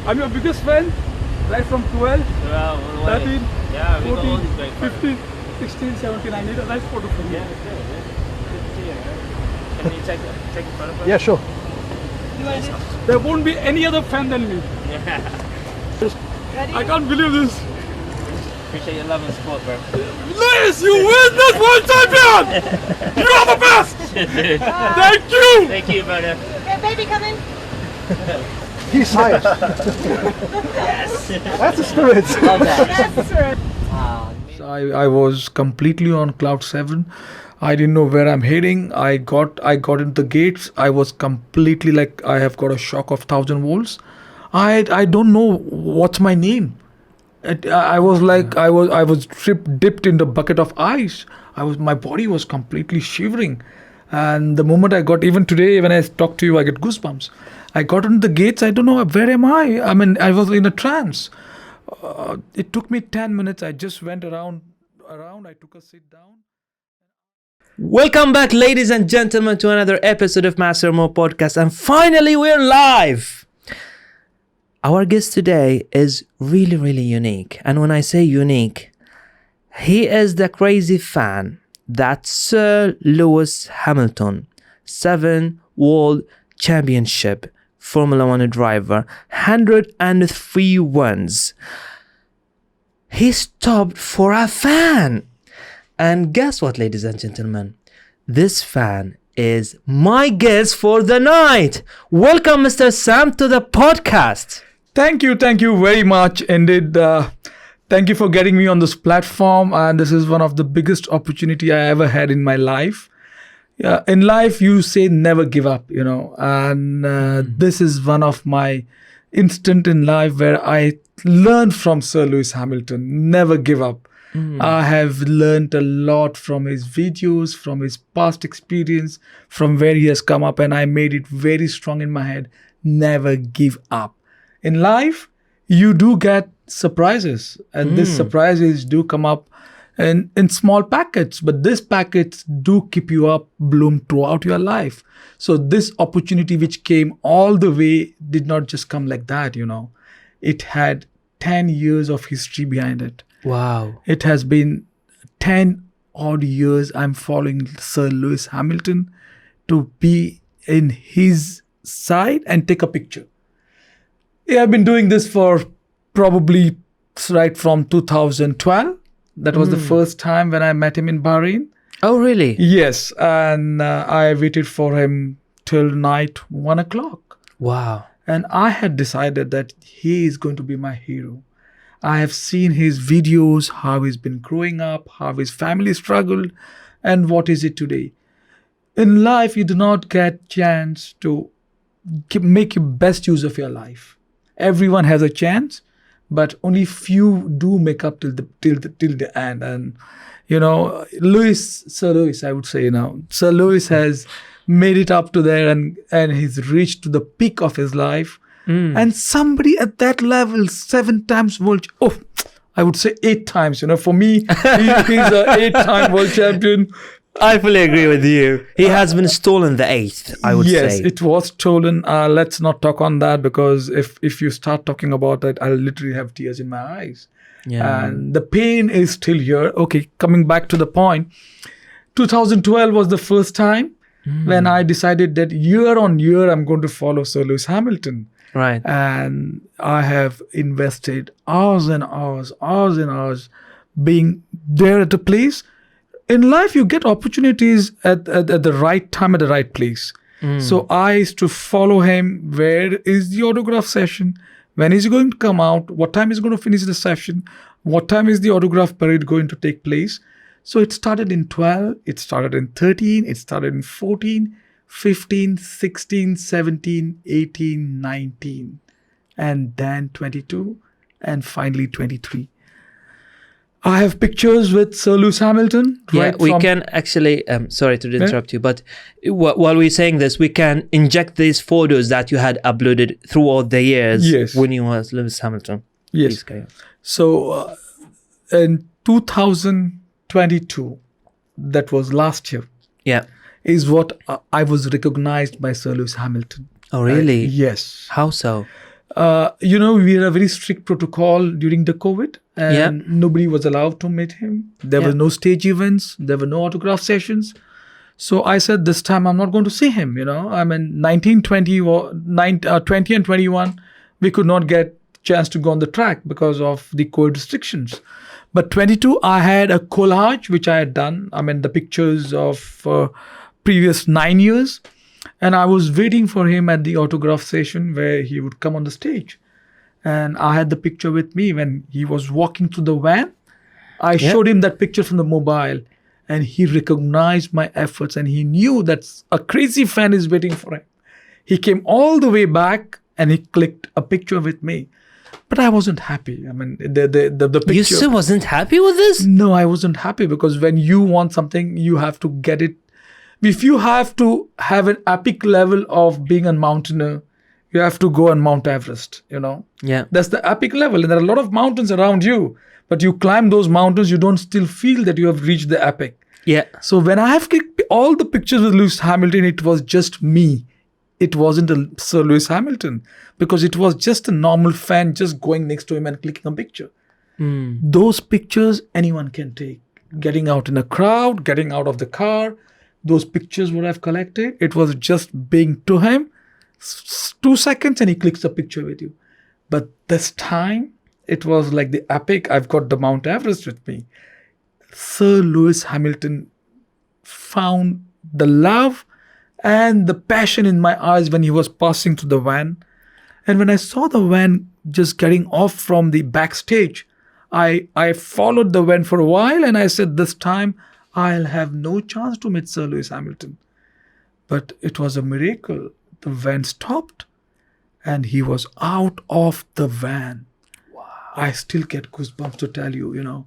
I'm your biggest fan, right from 12, Well, 13, yeah, we got all 14, these great photos. 15, 16, 17. I need a nice photo from you. Yeah, good. Good to see you. Can you take a photo for us? Yeah, sure. There won't be any other fan than me. Yeah. I can't believe this. Appreciate your love and support, bro. Liz, you win this world champion! You are the best! Thank you! Thank you, brother. Okay, baby, come in. He's hyped. Yes. That's the spirit. That's the spirit. I was completely on cloud 7. I didn't know where I'm heading. I got into the gates. I was completely like I have got a shock of 1,000 volts. I don't know what's my name. I was like I was dipped in the bucket of ice. My body was completely shivering, and the moment I got, even today when I talk to you, I get goosebumps. I got into the gates. I don't know where am I. I mean, I was in a trance. It took me 10 minutes. I just went around. I took a sit down. Welcome back, ladies and gentlemen, to another episode of Master Mo Podcast. And finally, we're live. Our guest today is really, really unique. And when I say unique, he is the crazy fan that Sir Lewis Hamilton, 7 World Championship Formula 1 driver, 103 wins. He stopped for a fan. And guess what, ladies and gentlemen? This fan is my guest for the night. Welcome, Mr. Sam, to the podcast. Thank you very much indeed. Thank you for getting me on this platform, and this is one of the biggest opportunity I ever had in my life. In life, you say never give up, and this is one of my instant in life where I learned from Sir Lewis Hamilton, never give up. I have learned a lot from his videos, from his past experience, from where he has come up, and I made it very strong in my head, never give up. In life, you do get surprises, and these surprises do come up in small packets, but these packets do keep you up, bloom throughout your life. So this opportunity which came all the way did not just come like that, It had 10 years of history behind it. Wow. It has been 10 odd years I'm following Sir Lewis Hamilton to be in his side and take a picture. Yeah, I've been doing this for probably right from 2012. That was the first time when I met him in Bahrain. Oh, really? Yes, and I waited for him till night 1 o'clock. Wow. And I had decided that he is going to be my hero. I have seen his videos, how he's been growing up, how his family struggled, and what is it today. In life, you do not get chance to make your best use of your life. Everyone has a chance, but only few do make up till the end. And Sir Lewis, I would say Sir Lewis has made it up to there, and he's reached to the peak of his life. And somebody at that level, 7 times world, I would say 8 times. For me, he's an 8-time world champion. I fully agree with you. He has been stolen the 8th, I would say. Yes, it was stolen. Let's not talk on that, because if you start talking about it, I'll literally have tears in my eyes. Yeah. And the pain is still here. Okay, coming back to the point, 2012 was the first time when I decided that year on year, I'm going to follow Sir Lewis Hamilton. Right. And I have invested hours and hours being there at a place. In life, you get opportunities at the right time, at the right place. So I used to follow him. Where is the autograph session? When is he going to come out? What time is he going to finish the session? What time is the autograph parade going to take place? So it started in 12, it started in 13, it started in 14, 15, 16, 17, 18, 19, and then 22, and finally 23. I have pictures with Sir Lewis Hamilton. Yeah, we can actually, sorry to interrupt you, but while we're saying this, we can inject these photos that you had uploaded throughout the years when you was Lewis Hamilton. Yes. So in 2022, that was last year. Yeah. Is what I was recognized by Sir Lewis Hamilton. Oh, really? Yes. How so? We had a very strict protocol during the COVID, and nobody was allowed to meet him. There were no stage events. There were no autograph sessions. So I said, this time I'm not going to see him. I mean, 19, 20, 20 and 21, we could not get chance to go on the track because of the COVID restrictions. But 22, I had a collage which I had done. I mean, the pictures of previous 9 years. And I was waiting for him at the autograph session where he would come on the stage. And I had the picture with me when he was walking through the van. I showed him that picture from the mobile. And he recognized my efforts and he knew that a crazy fan is waiting for him. He came all the way back and he clicked a picture with me. But I wasn't happy. I mean, the picture. You still wasn't happy with this? No, I wasn't happy because when you want something, you have to get it. If you have to have an epic level of being a mountaineer, you have to go on Mount Everest, Yeah. That's the epic level. And there are a lot of mountains around you. But you climb those mountains, you don't still feel that you have reached the epic. Yeah. So when I have clicked all the pictures with Lewis Hamilton, it was just me. It wasn't a Sir Lewis Hamilton because it was just a normal fan just going next to him and clicking a picture. Those pictures anyone can take. Getting out in a crowd, getting out of the car, those pictures what I've collected, it was just being to him, 2 seconds and he clicks a picture with you. But this time, it was like the epic. I've got the Mount Everest with me. Sir Lewis Hamilton found the love and the passion in my eyes when he was passing through the van. And when I saw the van just getting off from the backstage, I followed the van for a while and I said, this time I'll have no chance to meet Sir Lewis Hamilton. But it was a miracle. The van stopped and he was out of the van. I still get goosebumps to tell you,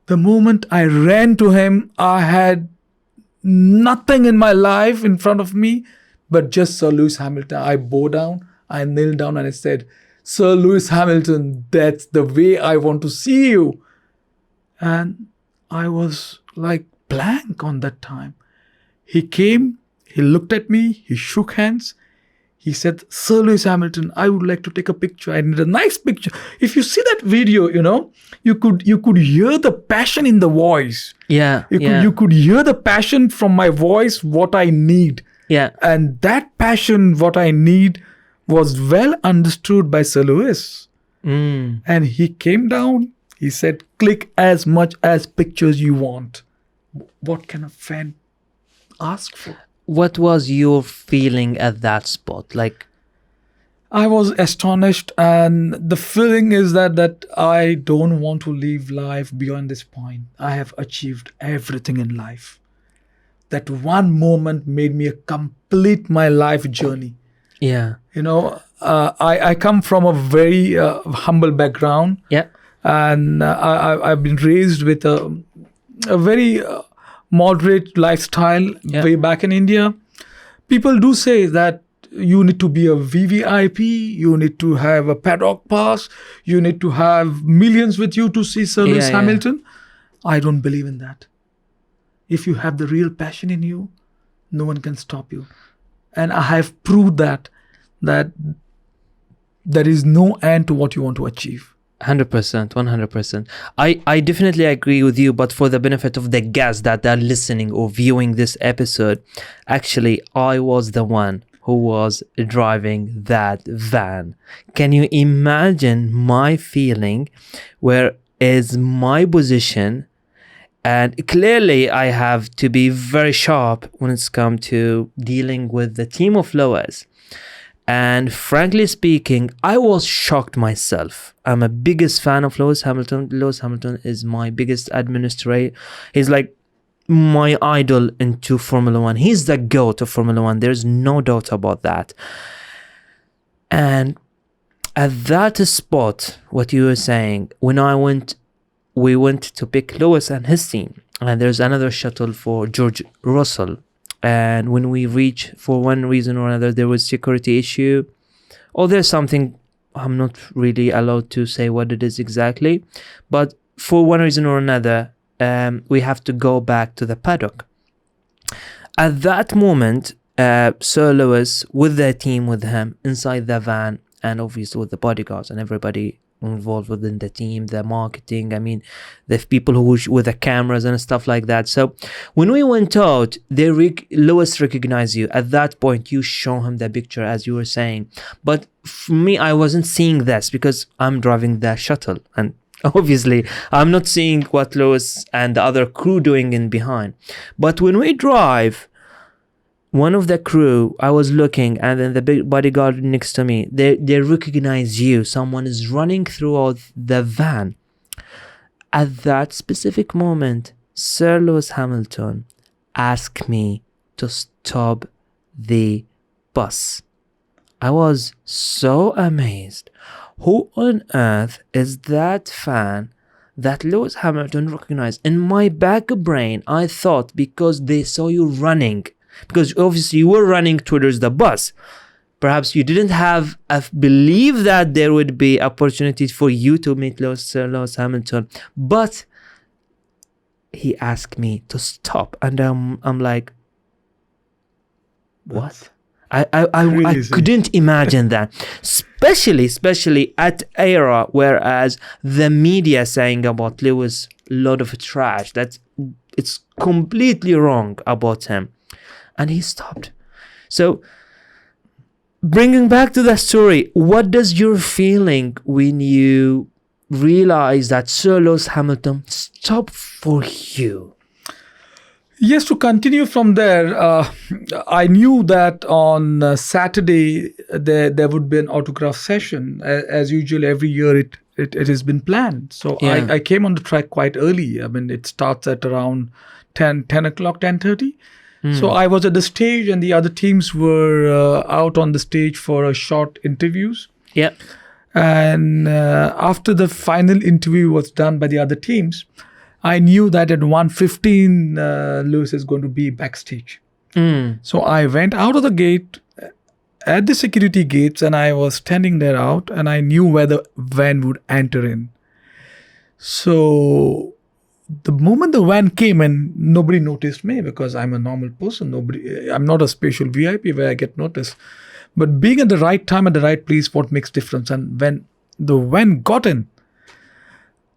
The moment I ran to him, I had nothing in my life in front of me, but just Sir Lewis Hamilton. I bowed down, I knelt down and I said, Sir Lewis Hamilton, that's the way I want to see you. And I was like blank on that time. He came, he looked at me, he shook hands. He said, Sir Lewis Hamilton, I would like to take a picture. I need a nice picture. If you see that video, you could hear the passion in the voice. Yeah. You could hear the passion from my voice, what I need. Yeah. And that passion, what I need, was well understood by Sir Lewis. And he came down. He said, click as much as pictures you want. What can a fan ask for? What was your feeling at that spot? Like, I was astonished, and the feeling is that I don't want to live life beyond this point. I have achieved everything in life. That one moment made me complete my life journey. yeah. I come from a very humble background. Yeah. And I've been raised with a very moderate lifestyle way back in India. People do say that you need to be a VVIP, you need to have a paddock pass, you need to have millions with you to see Sir Lewis Hamilton. I don't believe in that. If you have the real passion in you, no one can stop you. And I have proved that there is no end to what you want to achieve. 100%, 100%. I definitely agree with you, but for the benefit of the guests that are listening or viewing this episode, actually, I was the one who was driving that van. Can you imagine my feeling? Where is my position? And clearly, I have to be very sharp when it's come to dealing with the team of Lewis. And frankly speaking, I was shocked myself. I'm a biggest fan of Lewis Hamilton. Lewis Hamilton is my biggest administrator. He's like my idol into Formula One. He's the GOAT of Formula One. There's no doubt about that. And at that spot, what you were saying, when we went to pick Lewis and his team. And there's another shuttle for George Russell. And when we reach, for one reason or another, there was security issue, or there's something, I'm not really allowed to say what it is exactly, but for one reason or another, we have to go back to the paddock. At that moment, Sir Lewis, with their team with him, inside the van, and obviously with the bodyguards and everybody involved within the team, the marketing, I mean, the people who with the cameras and stuff like that. So when we went out, Lewis recognized you. At that point, you show him the picture, as you were saying. But for me, I wasn't seeing this because I'm driving the shuttle, and obviously I'm not seeing what Lewis and the other crew doing in behind. But when we drive, one of the crew, I was looking, and then the big bodyguard next to me, they recognize you. Someone is running throughout the van. At that specific moment, Sir Lewis Hamilton asked me to stop the bus. I was so amazed. Who on earth is that fan that Lewis Hamilton recognized? In my back brain, I thought because they saw you running, because obviously you were running towards the bus, perhaps you didn't have a belief that there would be opportunities for you to meet Sir Lewis Hamilton. But he asked me to stop, and I'm like, what? I couldn't imagine that, especially at era whereas the media saying about Lewis a lot of trash, that it's completely wrong about him, and he stopped. So bringing back to the story, what does your feeling when you realize that Sir Lewis Hamilton stopped for you? Yes, to continue from there, I knew that on Saturday there would be an autograph session. As usual, every year it has been planned. So Yeah. I came on the track quite early. I mean, it starts at around 10 o'clock, 10:30. So I was at the stage, and the other teams were out on the stage for a short interviews. Yeah. And after the final interview was done by the other teams, I knew that at 1:15 Lewis is going to be backstage. So I went out of the gate at the security gates, and I was standing there out, and I knew where the van would enter in. So the moment the van came in, nobody noticed me because I'm a normal person. I'm not a special VIP where I get noticed. But being at the right time at the right place, what makes difference? And when the van got in,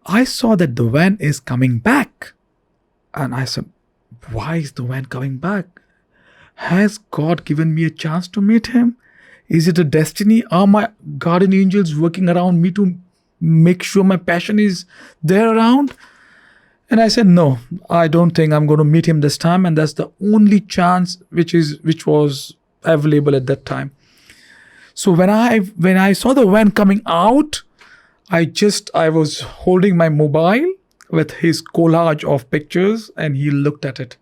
I saw that the van is coming back. And I said, why is the van coming back? Has God given me a chance to meet him? Is it a destiny? Are my guardian angels working around me to make sure my passion is there around? And I said, no, I don't think I'm going to meet him this time. And that's the only chance which was available at that time. So when I saw the van coming out, I was holding my mobile with his collage of pictures, and he looked at it.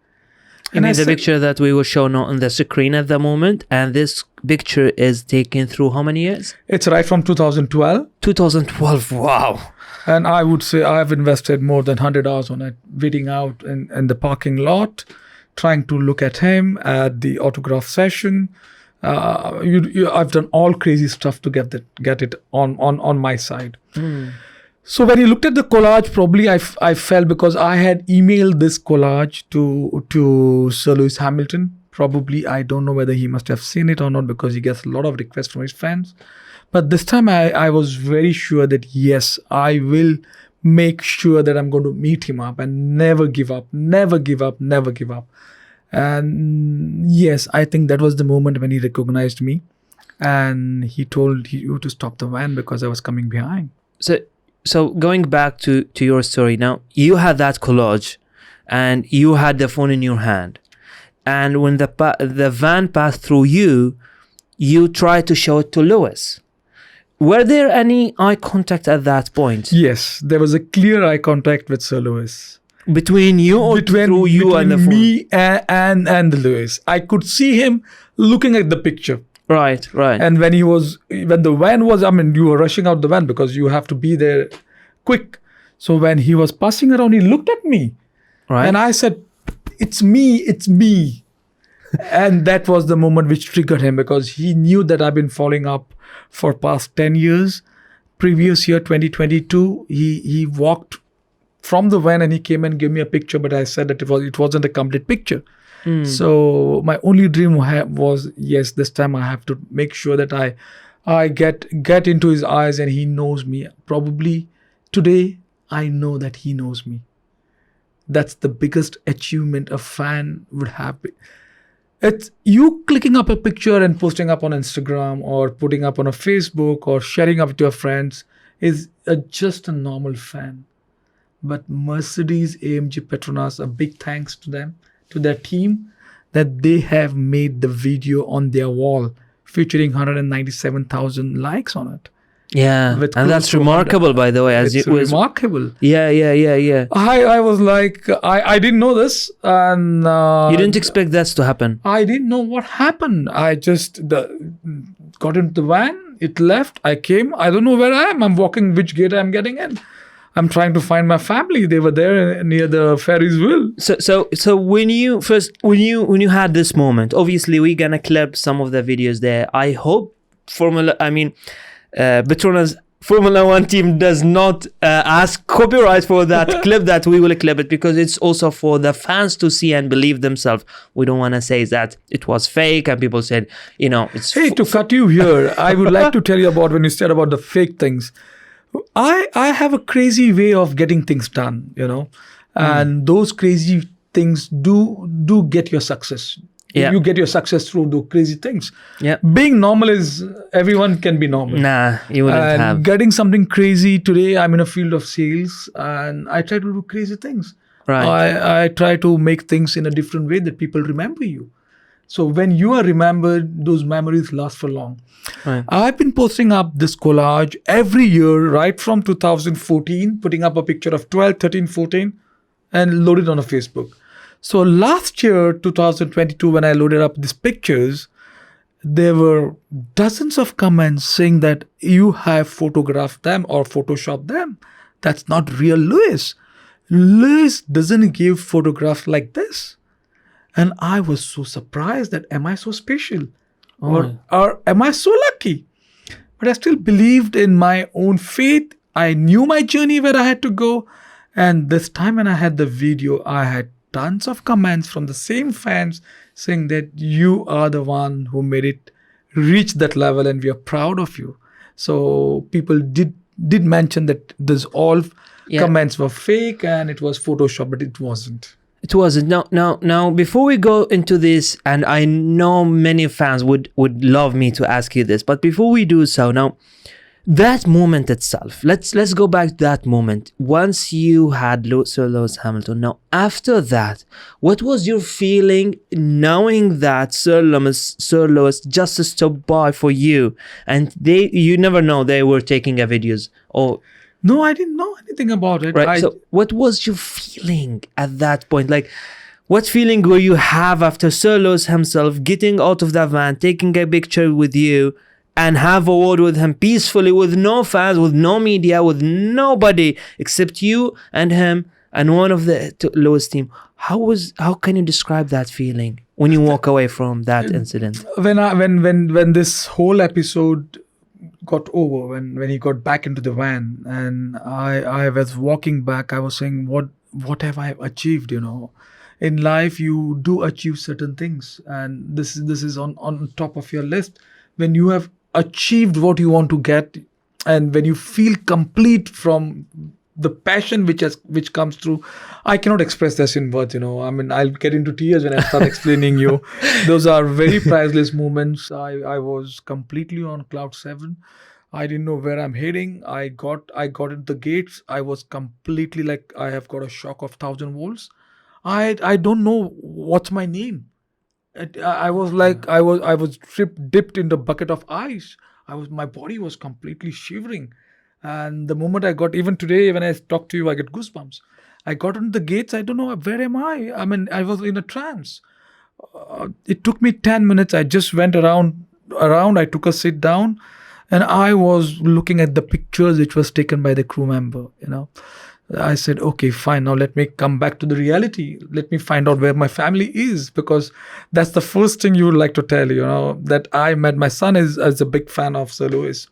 You mean the picture that we will show now on the screen at the moment? And this picture is taken through how many years? It's right from 2012. 2012, wow. And I would say I've invested more than 100 hours on it, waiting out in the parking lot, trying to look at him at the autograph session. I've done all crazy stuff to get it on my side. So when he looked at the collage, probably I felt, because I had emailed this collage to Sir Lewis Hamilton. Probably, I don't know whether he must have seen it or not, because he gets a lot of requests from his fans. But this time I was very sure that yes, I will make sure that I'm going to meet him up and never give up. And yes, I think that was the moment when he recognized me, and he told you to stop the van because I was coming behind. So going back to your story now, you had that collage and you had the phone in your hand. And when the van passed through you tried to show it to Lewis. Were there any eye contact at that point? Yes, there was a clear eye contact with Sir Lewis. Between you or through you and the phone? Me and Lewis. I could see him looking at the picture. Right. And when the van was, you were rushing out the van because you have to be there quick. So when he was passing around, he looked at me. Right. And I said, it's me. And that was the moment which triggered him, because he knew that I've been following up for past 10 years. Previous year, 2022, he walked from the van and he came and gave me a picture, but I said that it wasn't a complete picture. So my only dream was, yes, this time I have to make sure that I get into his eyes and he knows me. Probably today I know that he knows me. That's the biggest achievement a fan would have. It's you clicking up a picture and posting up on Instagram or putting up on a Facebook or sharing up with your friends is just a normal fan. But Mercedes AMG Petronas, a big thanks to them, to their team, that they have made the video on their wall featuring 197,000 likes on it. Yeah, With and that's close to remarkable, by the way. As It's it was, remarkable. yeah. I was like, I didn't know this, and You didn't expect that to happen. I didn't know what happened. I just got into the van. It left. I came. I don't know where I am. I'm walking which gate I'm getting in. I'm trying to find my family. They were there near the Ferris wheel. So when you had this moment, obviously we're gonna clip some of the videos there. I hope Petronas Formula One team does not ask copyright for that clip, that we will clip it, because it's also for the fans to see and believe themselves. We don't want to say that it was fake and people said, it's Hey, to cut you here, I would like to tell you about when you said about the fake things. I have a crazy way of getting things done, and those crazy things do get your success. Yeah. You get your success through the crazy things. Yeah. Being normal is, everyone can be normal. Nah, you wouldn't And have. getting something crazy today, I'm in a field of sales and I try to do crazy things. Right. I try to make things in a different way that people remember you. So when you are remembered, those memories last for long. Right. I've been posting up this collage every year, right from 2014, putting up a picture of 12, 13, 14, and load it on a Facebook. So last year, 2022, when I loaded up these pictures, there were dozens of comments saying that you have photographed them or photoshopped them. That's not real Lewis. Lewis doesn't give photographs like this. And I was so surprised that am I so special? Or am I so lucky? But I still believed in my own faith. I knew my journey where I had to go. And this time when I had the video, I had tons of comments from the same fans saying that you are the one who made it reach that level and we are proud of you. So people did mention that all comments were fake and it was Photoshop, but it wasn't. It wasn't. Now, before we go into this, and I know many fans would love me to ask you this, but before we do so, now, that moment itself, let's go back to that moment. Once you had Sir Lewis Hamilton, now after that, what was your feeling knowing that Sir Lewis just stopped by for you, and you never know they were taking a videos or... No, I didn't know anything about it. Right. So what was your feeling at that point? Like, what feeling will you have after Sir Lewis himself getting out of that van, taking a picture with you, and have a word with him peacefully, with no fans, with no media, with nobody except you and him and one of the Lewis team? How can you describe that feeling when you walk away from that incident? When this whole episode got over, when he got back into the van and I was walking back, I was saying, what have I achieved? In life you do achieve certain things, and this is on top of your list. When you have achieved what you want to get, and when you feel complete from the passion which comes through, I cannot express this in words. I'll get into tears when I start explaining you. Those are very priceless moments. I was completely on cloud 7. I didn't know where I'm heading. I got into the gates. I was completely like I have got a shock of 1,000 volts. I don't know what's my name. I was like I was dipped in the bucket of ice. My body was completely shivering. And the moment I got, even today when I talk to you, I get goosebumps. I got into the gates. I don't know, where am I? I was in a trance. It took me 10 minutes. I just went around. I took a sit down, and I was looking at the pictures which was taken by the crew member. I said, okay, fine. Now let me come back to the reality. Let me find out where my family is, because that's the first thing you would like to tell, that I met my son is a big fan of Sir Lewis.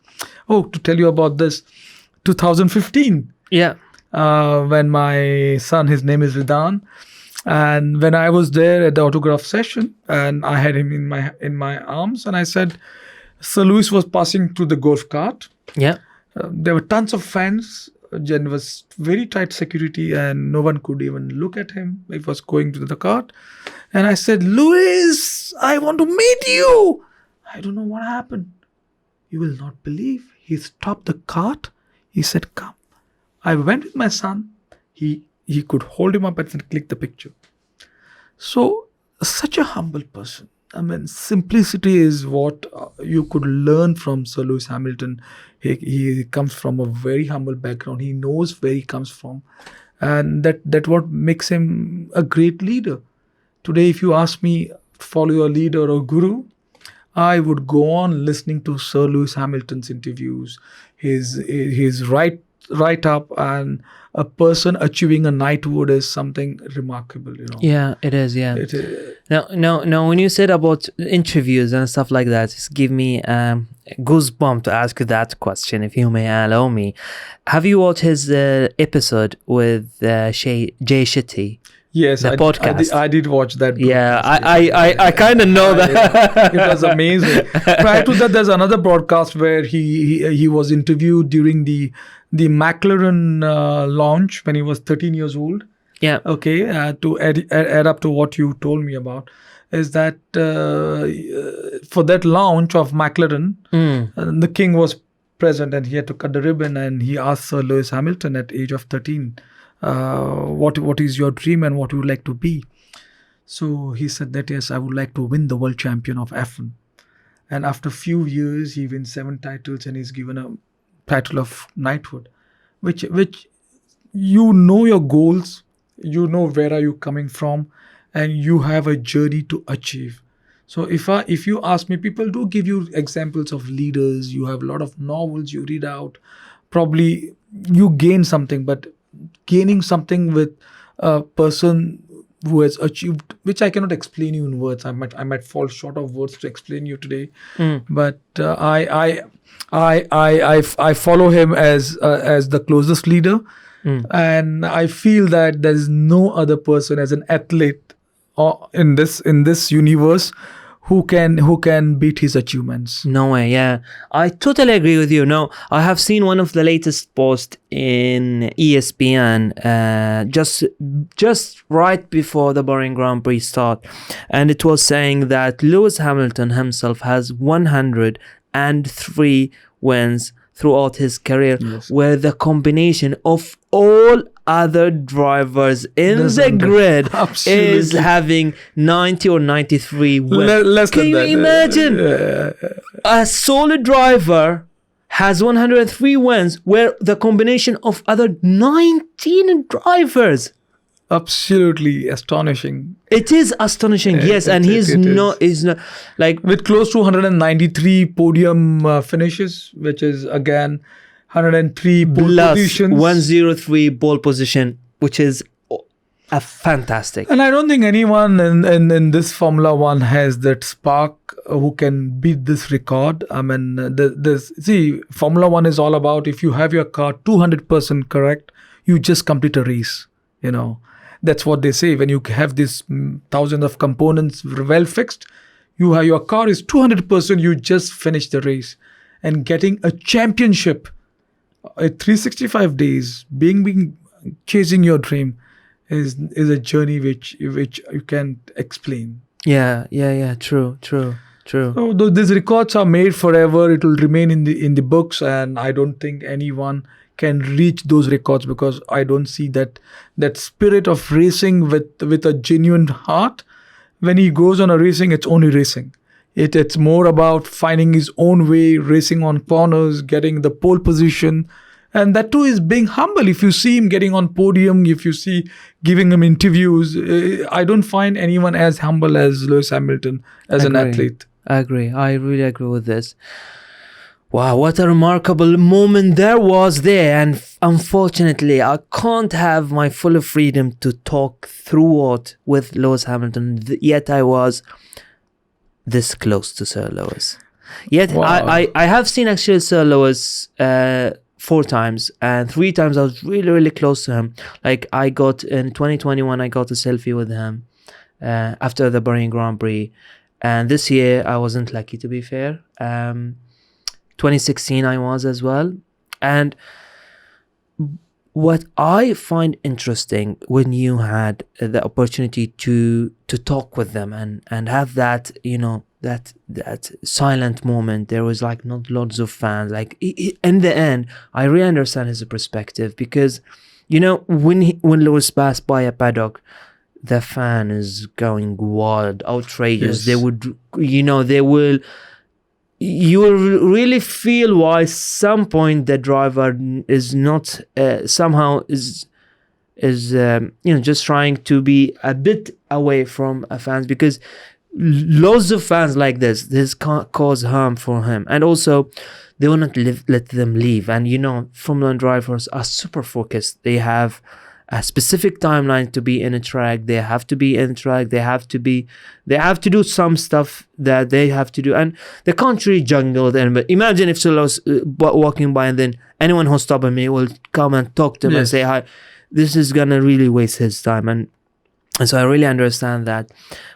Oh, to tell you about this, 2015. Yeah. When my son, his name is Ridan, and when I was there at the autograph session, and I had him in my arms, and I said, Sir Lewis was passing through the golf cart. Yeah. There were tons of fans. There was very tight security and no one could even look at him. He was going to the cart. And I said, Lewis, I want to meet you. I don't know what happened. You will not believe. He stopped the cart. He said, come. I went with my son. He could hold him up and click the picture. So, such a humble person. I mean, simplicity is what you could learn from Sir Lewis Hamilton. He comes from a very humble background. He knows where he comes from. And that what makes him a great leader. Today, if you ask me to follow your leader or guru, I would go on listening to Sir Lewis Hamilton's interviews, his write up, and a person achieving a knighthood is something remarkable, Yeah, it is. Yeah. It is. Now, when you said about interviews and stuff like that, just give me goosebump to ask you that question, if you may allow me. Have you watched his episode with Jay Shetty? Yes, the podcast. I did watch that. Yeah, I kind of know that. It was amazing. Prior to that, there's another broadcast where he was interviewed during the McLaren launch when he was 13 years old. Yeah. Okay, to add up to what you told me about, is that for that launch of McLaren, the king was present and he had to cut the ribbon, and he asked Sir Lewis Hamilton at age of 13, what is your dream and what you would like to be? So he said that, yes, I would like to win the world champion of F1. And after a few years, he wins 7 titles and he's given a title of knighthood, which you know your goals, you know where are you coming from, and you have a journey to achieve. So if you ask me, people do give you examples of leaders. You have a lot of novels you read out. Probably you gain something, but gaining something with a person who has achieved, which I cannot explain you in words. I might fall short of words to explain you today. But I follow him as the closest leader, and I feel that there is no other person as an athlete in this universe who can beat his achievements. No way. Yeah, I totally agree with you. No, I have seen one of the latest posts in ESPN just right before the Bahrain Grand Prix start, and it was saying that Lewis Hamilton himself has 103 wins throughout his career, Yes. where the combination of all other drivers in the grid Absolutely. is having 90 or 93 wins. Less Can than you that. imagine? A solo driver has 103 wins, where the combination of other 19 drivers. Absolutely astonishing. It is astonishing, yes, and he's it not like With close to 193 podium finishes, which is again 103 pole plus positions. 103 pole position, which is a fantastic. And I don't think anyone in this Formula One has that spark who can beat this record. I mean, Formula One is all about, if you have your car 200% correct, you just complete a race. That's what they say. When you have these thousands of components well fixed, your car is 200%, you just finish the race. And getting a championship at 365 days, chasing your dream, is a journey which you can't explain. Yeah. True. So these records are made forever. It will remain in the books, and I don't think anyone can reach those records, because I don't see that spirit of racing with a genuine heart. When he goes on a racing, it's only racing. It's more about finding his own way, racing on corners, getting the pole position. And that too is being humble. If you see him getting on podium, if you see giving him interviews, I don't find anyone as humble as Lewis Hamilton as an athlete. I agree. I really agree with this. Wow, what a remarkable moment there was there. And unfortunately, I can't have my full freedom to talk throughout with Lewis Hamilton. Yet I was this close to Sir Lewis. Yet Wow. I have seen actually Sir Lewis 4 times, and 3 times I was really, really close to him. Like in 2021, I got a selfie with him after the Bahrain Grand Prix. And this year I wasn't lucky, to be fair. 2016 I was as well. And what I find interesting, when you had the opportunity to talk with them and have that, that silent moment, there was like not lots of fans. Like in the end, I really understand his perspective, because when Lewis passed by a paddock, the fan is going wild, outrageous. Yes. They would, they will. You will really feel why some point the driver is not somehow is just trying to be a bit away from a fans, because loads of fans like this can't cause harm for him, and also they will not let them leave. And Formula 1 drivers are super focused. They have a specific timeline to be in a track. They have to be in track. They have to do some stuff that they have to do, and they can't really jungle them. But imagine if Solo's walking by, and then anyone who's stopping me will come and talk to him and say hi. This is gonna really waste his time, and so I really understand that.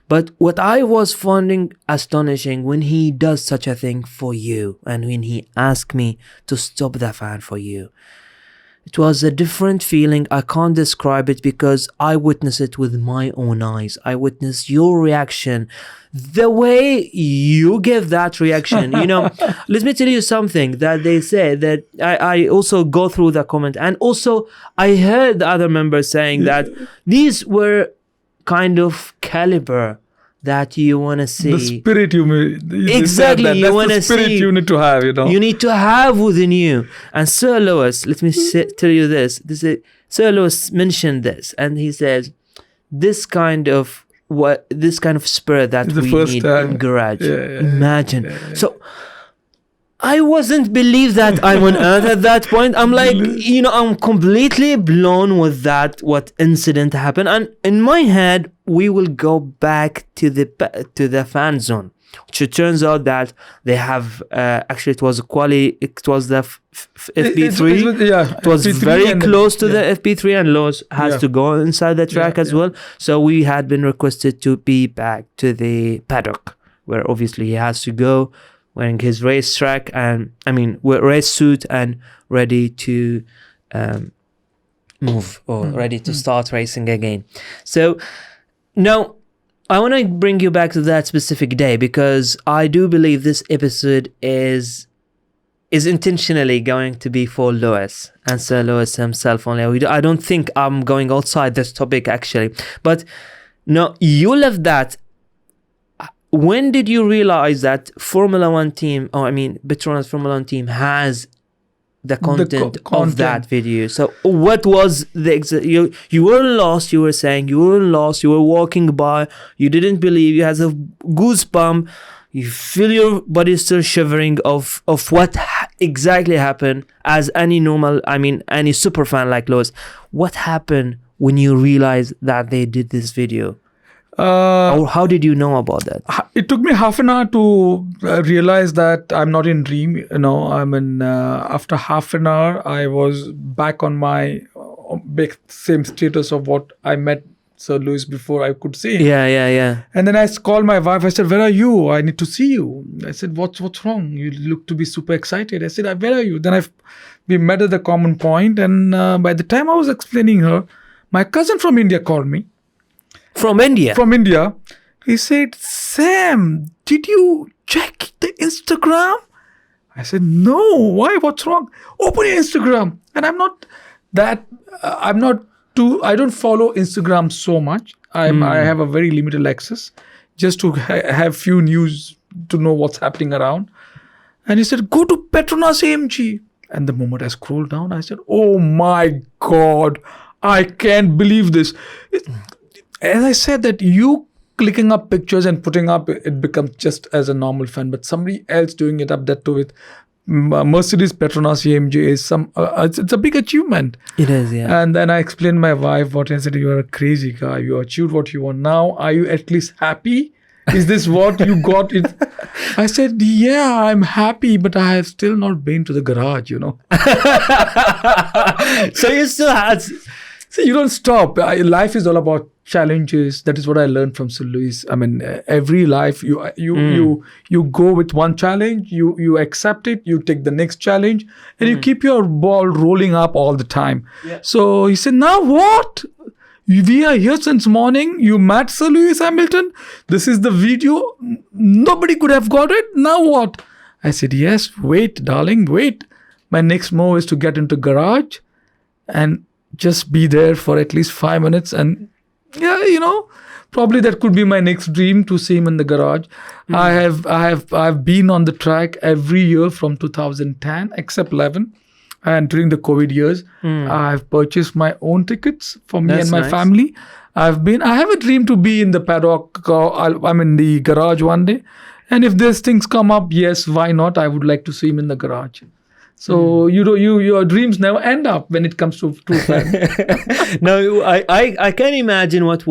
But what I was finding astonishing, when he does such a thing for you, and when he asked me to stop the fan for you, it was a different feeling. I can't describe it, because I witnessed it with my own eyes. I witnessed your reaction, the way you gave that reaction. Let me tell you something that they said, that I also go through the comment, and also I heard the other members saying that these were kind of caliber that you want to see. The spirit Exactly, that. you want to the spirit see. you need to have, You need to have within you. And Sir Lewis, let me tell you this. Sir Lewis mentioned this, and he says this kind of spirit that The we first need time. in garage. Yeah. Imagine. So I wasn't believe that I'm on earth at that point. I'm like, I'm completely blown with that, what incident happened. And in my head, we will go back to the fan zone, which it turns out that they have, actually it was the FP3. It was FP3 very and close to the FP3, and Lowe's has to go inside the track as well. So we had been requested to be back to the paddock, where obviously he has to go, wearing his race suit and ready to move, or ready to start racing again. So now I want to bring you back to that specific day, because I do believe this episode is intentionally going to be for Lewis and Sir Lewis himself only. I don't think I'm going outside this topic actually, but no, you left that. When did you realize that Formula 1 team, Petronas Formula 1 team has the content of that video? So what was the you were lost, you were saying you were lost, you were walking by, you didn't believe, you had a goosebump, you feel your body still shivering of what exactly happened. As any normal, any super fan like Lewis, what happened when you realized that they did this video? Or how did you know about that? It took me half an hour to realize that I'm not in dream. After half an hour, I was back on my same status of what I met Sir Lewis before I could see him. Yeah. And then I called my wife. I said, "Where are you? I need to see you." I said, "What's wrong? You look to be super excited." I said, "Where are you?" Then we met at the common point, and by the time I was explaining her, my cousin from India called me. From India? He said, "Sam, did you check the Instagram?" I said, "No, why? What's wrong? Open your Instagram." And I don't follow Instagram so much. I have a very limited access, just to have few news to know what's happening around. And he said, "Go to Petronas AMG." And the moment I scrolled down, I said, "Oh my God, I can't believe this." As I said, that you clicking up pictures and putting up, it becomes just as a normal fan. But somebody else doing it up, that too with Mercedes Petronas AMG, is it's a big achievement. It is, yeah. And then I explained my wife what I said. "You are a crazy guy. You achieved what you want. Now, are you at least happy? Is this what you got?" I said, "Yeah, I'm happy, but I have still not been to the garage, So you still had See, you don't stop. Life is all about challenges. That is what I learned from Sir Lewis. I mean, every life you go with one challenge, you accept it, you take the next challenge, and you keep your ball rolling up all the time. Yeah. So he said, "Now what? We are here since morning. You met Sir Lewis Hamilton. This is the video. Nobody could have got it. Now what?" I said, "Yes. Wait, darling. Wait. My next move is to get into garage, and just be there for at least 5 minutes, and probably that could be my next dream, to see him in the garage." I've been on the track every year from 2010 except 11, and during the COVID years I've purchased my own tickets for me That's and my nice. family. I have a dream to be in the paddock, I'm in the garage one day, and if these things come up, yes, why not? I would like to see him in the garage. So your dreams never end up when it comes to true fans. No, I can imagine what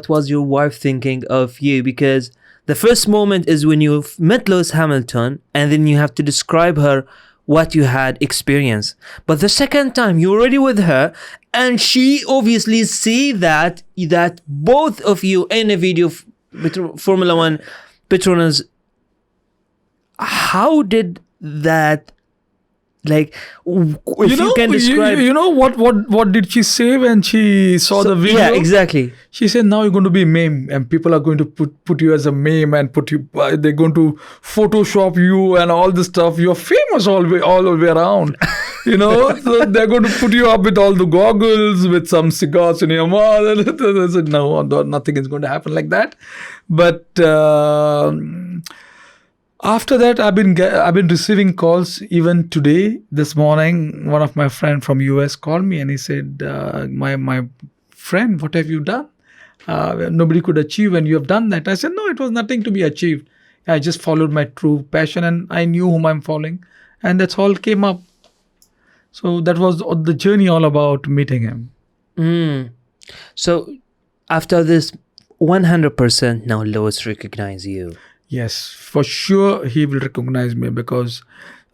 was your wife thinking of you, because the first moment is when you met Lewis Hamilton, and then you have to describe her what you had experienced. But the second time you're already with her, and she obviously see that both of you in a video Formula One Petronas. How did that? Like, if you can describe, what did she say when she saw the video? Yeah, exactly. She said, "Now you're going to be a meme, and people are going to put you as a meme, and they're going to Photoshop you and all this stuff. You're famous all the way around." So they're going to put you up with all the goggles, with some cigars in your mouth. I said, "No, nothing is going to happen like that." But after that, I've been receiving calls. Even today, this morning, one of my friend from US called me, and he said, "My friend, what have you done? Nobody could achieve, and you have done that." I said, "No, it was nothing to be achieved. I just followed my true passion, and I knew whom I'm following, and that's all came up." So that was the journey all about meeting him. So after this, 100% now Lewis recognize you. Yes, for sure he will recognize me, because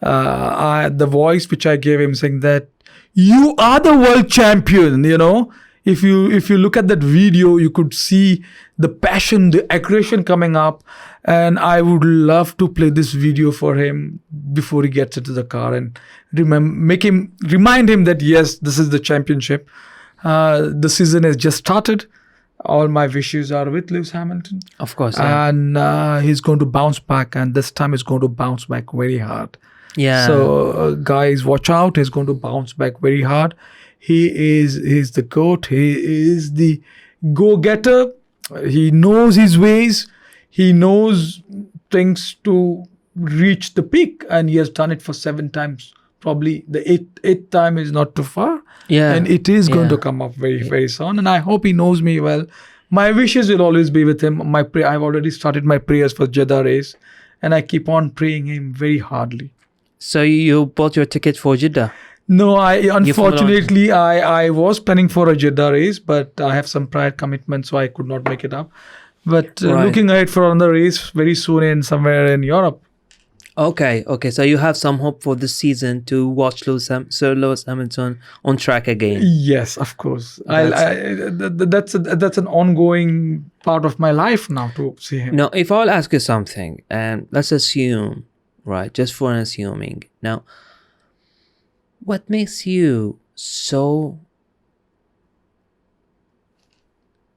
the voice which I gave him saying that you are the world champion, if you look at that video, you could see the passion, the aggression coming up, and I would love to play this video for him before he gets into the car and remind him that yes, this is the championship. The season has just started. All my wishes are with Lewis Hamilton. Of course. Yeah. And he's going to bounce back, and this time he's going to bounce back very hard. Yeah. So guys, watch out. He's going to bounce back very hard. He's the GOAT. He is the go-getter. He knows his ways. He knows things to reach the peak, and he has done it for 7 times. Probably the eighth time is not too far. Yeah. And it is going to come up very, very soon. And I hope he knows me well. My wishes will always be with him. I've already started my prayers for Jeddah race, and I keep on praying him very hardly. So you bought your ticket for Jeddah? No, unfortunately I was planning for a Jeddah race, but I have some prior commitments, so I could not make it up. But looking ahead for another race very soon in somewhere in Europe. Okay. So you have some hope for this season to watch Sir Lewis Hamilton on track again. Yes, of course. That's an ongoing part of my life now, to see him. Now, if I'll ask you something, and let's assume, right, just for an assuming. Now, what makes you so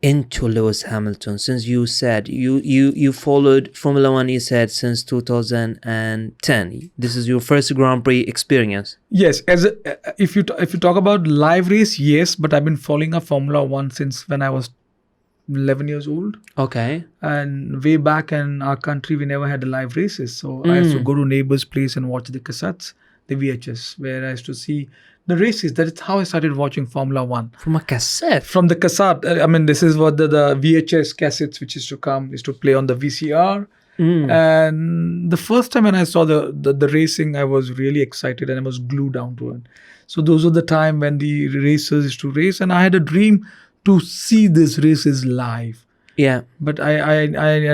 into Lewis Hamilton, since you said you followed Formula One, you said, since 2010? This is your first Grand Prix experience. Yes, if you talk about live race, yes, but I've been following a Formula One since when I was 11 years old. Okay. And way back in our country, we never had live races, so I used to go to neighbor's place and watch the cassettes, the VHS, where I used to see the races. That is how I started watching Formula One. From a cassette? From the cassette. I mean, this is what the VHS cassettes which used to play on the VCR. And the first time when I saw the racing, I was really excited and I was glued down to it. So those were the time when the racers used to race, and I had a dream to see these races live. Yeah. But I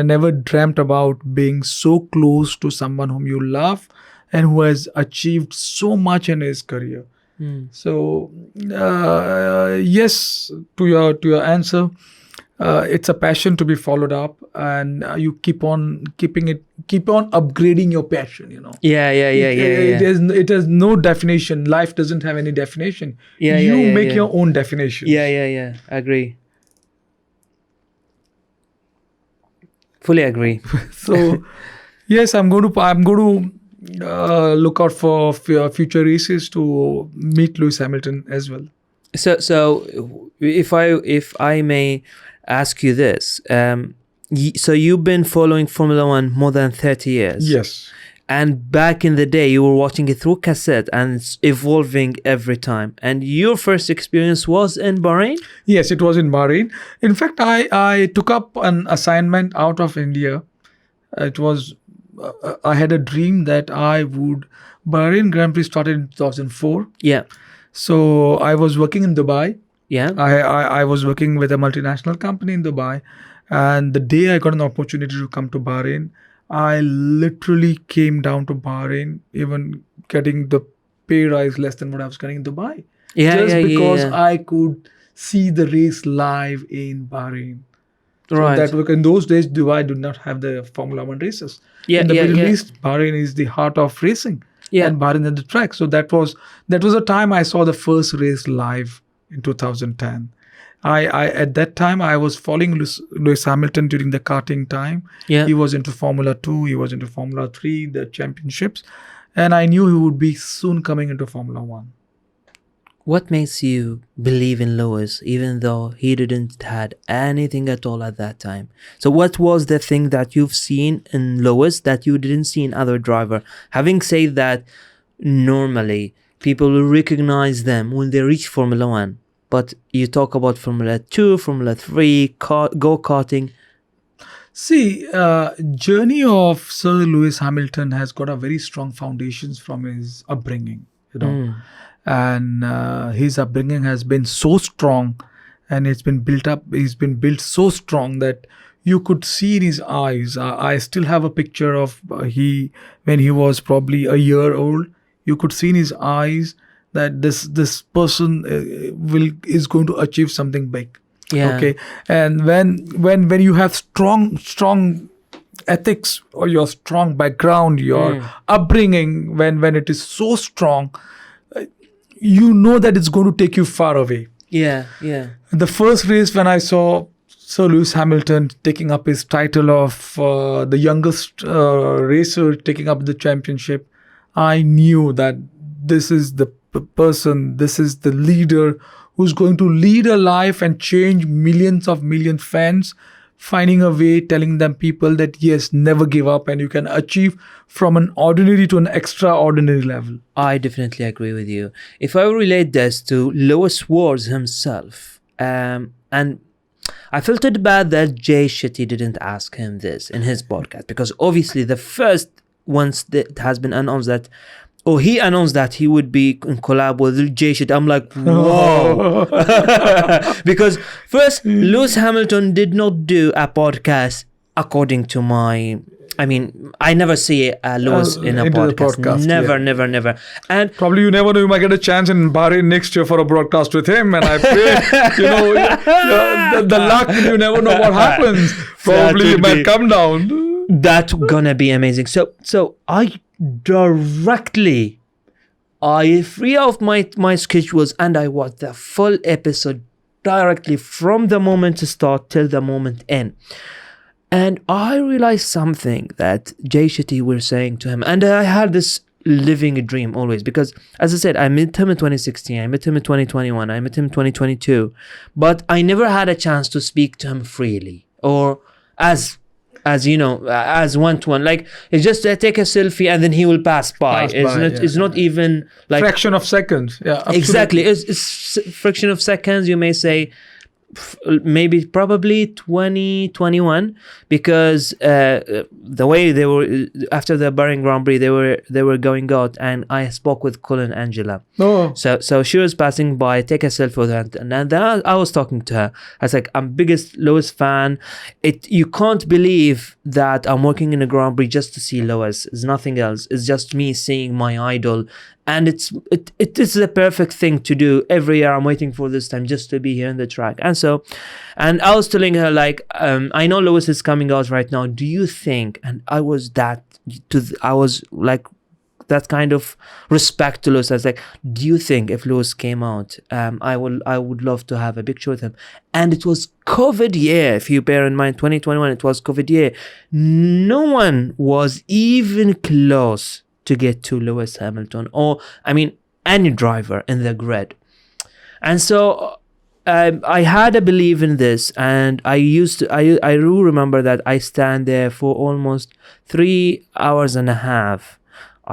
never dreamt about being so close to someone whom you love and who has achieved so much in his career. So yes, to your answer, it's a passion to be followed up, and you keep on upgrading your passion. It has no definition. Life doesn't have any definition. You make your own definition. Yeah. Agree. Fully agree. So yes, I'm going to look out for future races to meet Lewis Hamilton as well. So if I may ask you this, so you've been following Formula One more than 30 years. Yes. And back in the day, you were watching it through cassette, and it's evolving every time. And your first experience was in Bahrain? Yes, it was in Bahrain. In fact, I took up an assignment out of India. It was I had a dream that Bahrain Grand Prix started in 2004. Yeah. So I was working in Dubai. Yeah. I was working with a multinational company in Dubai, and the day I got an opportunity to come to Bahrain, I literally came down to Bahrain, even getting the pay rise less than what I was getting in Dubai. Just because I could see the race live in Bahrain. Right. So that in those days, Dubai did not have the Formula One races. In the Middle East, Bahrain is the heart of racing. Yeah. And Bahrain at the track. So that was the time I saw the first race live in 2010. I at that time I was following Lewis Hamilton during the karting time. Yeah. He was into Formula 2, he was into Formula 3, the championships, and I knew he would be soon coming into Formula 1. What makes you believe in Lewis, even though he didn't had anything at all at that time? So what was the thing that you've seen in Lewis that you didn't see in other driver? Having said that, normally people will recognize them when they reach Formula 1. But you talk about Formula 2, Formula 3, go-karting. See, journey of Sir Lewis Hamilton has got a very strong foundations from his upbringing, and his upbringing has been so strong, and it's been built up. He's been built so strong that you could see in his eyes. I still have a picture of when he was probably a year old. You could see in his eyes that this person is going to achieve something big. Yeah. Okay. And when you have strong ethics, or your strong background, your upbringing, when it is so strong, you know that it's going to take you far away. Yeah. The first race when I saw Sir Lewis Hamilton taking up his title of the youngest racer taking up the championship, I knew that this is the person, this is the leader who's going to lead a life and change million fans, finding a way, telling them people that yes, never give up, and you can achieve from an ordinary to an extraordinary level. I definitely agree with you. If I relate this to Lewis Wars himself, and I felt it bad that Jay Shetty didn't ask him this in his podcast, because obviously the first once that has been announced that, he announced that he would be in collab with Jay Shetty. I'm like, whoa. Because first, Lewis Hamilton did not do a podcast according to I never see Lewis in a podcast. Never. And probably you never know, you might get a chance in Bahrain next year for a broadcast with him, and I pray, the luck, you never know what happens. Probably it might come down. That's gonna be amazing. So I free out my schedules, and I watch the full episode directly from the moment to start till the moment end. And I realized something that Jay Shetty were saying to him, and I had this living a dream always, because as I said, I met him in 2016, I met him in 2021, I met him in 2022, but I never had a chance to speak to him freely, or as one-to-one. Like, it's just take a selfie and then he will pass by. It's not even like fraction of seconds. Yeah, absolutely. Exactly. It's fraction of seconds. You may say maybe probably 2021, because the way they were after the Bahrain Grand Prix, they were going out, and I spoke with Colin Angela. So she was passing by, take a selfie with her, and then I was talking to her. I was like, I'm biggest Lewis fan. You can't believe that I'm working in a Grand Prix just to see Lewis. It's nothing else. It's just me seeing my idol. and it is the perfect thing to do every year. I'm waiting for this time just to be here in the track. And I was telling her, like, I know Lewis is coming out right now, do you think, and I was like that kind of respect to Lewis. I was like, do you think if Lewis came out, I would love to have a picture with him? And it was COVID year. If you bear in mind 2021, it was COVID year. No one was even close to get to Lewis Hamilton, or I mean any driver in the grid. And so I had a belief in this, and I do remember that I stand there for almost 3 hours and a half.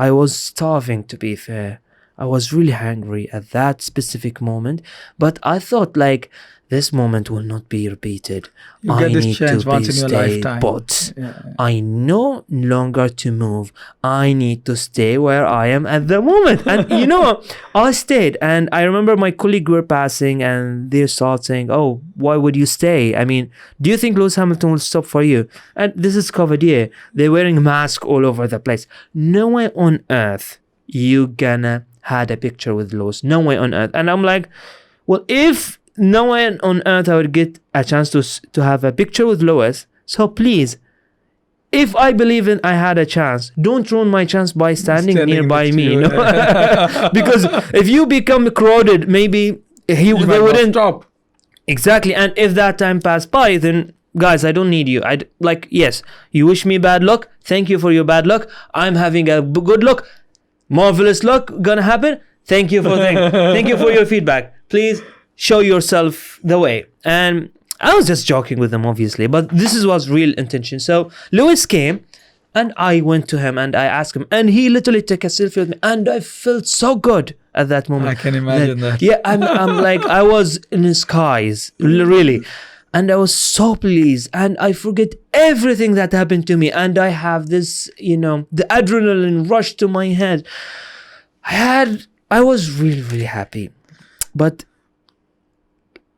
I was starving, to be fair. I was really hungry at that specific moment, but I thought, like, this moment will not be repeated. You I get this need chance to once in your stay lifetime. put. Yeah. I no longer to move. I need to stay where I am at the moment. And you know, I stayed. And I remember my colleague were passing, and they started saying, "Oh, why would you stay? I mean, do you think Lewis Hamilton will stop for you?" And this is COVID year. They're wearing masks all over the place. No way on earth you gonna had a picture with Lewis. No way on earth. And I'm like, well, if no one on earth I would get a chance to have a picture with Lewis, so please, if I believe in I had a chance, don't ruin my chance by standing nearby next to me, you. you know? Because if you become crowded, maybe they wouldn't stop. Exactly. And if that time passed by, then guys, I don't need you. Yes, you wish me bad luck, thank you for your bad luck. I'm having a good luck, marvelous luck gonna happen. Thank you for thank you for your feedback. Please show yourself the way. And I was just joking with them, obviously, but this was real intention. So Lewis came, and I went to him and I asked him, and he literally took a selfie with me, and I felt so good at that moment. I can imagine that. Yeah, I'm like, I was in the skies, really. And I was so pleased, and I forget everything that happened to me, and I have this, you know, the adrenaline rush to my head. I was really, really happy. But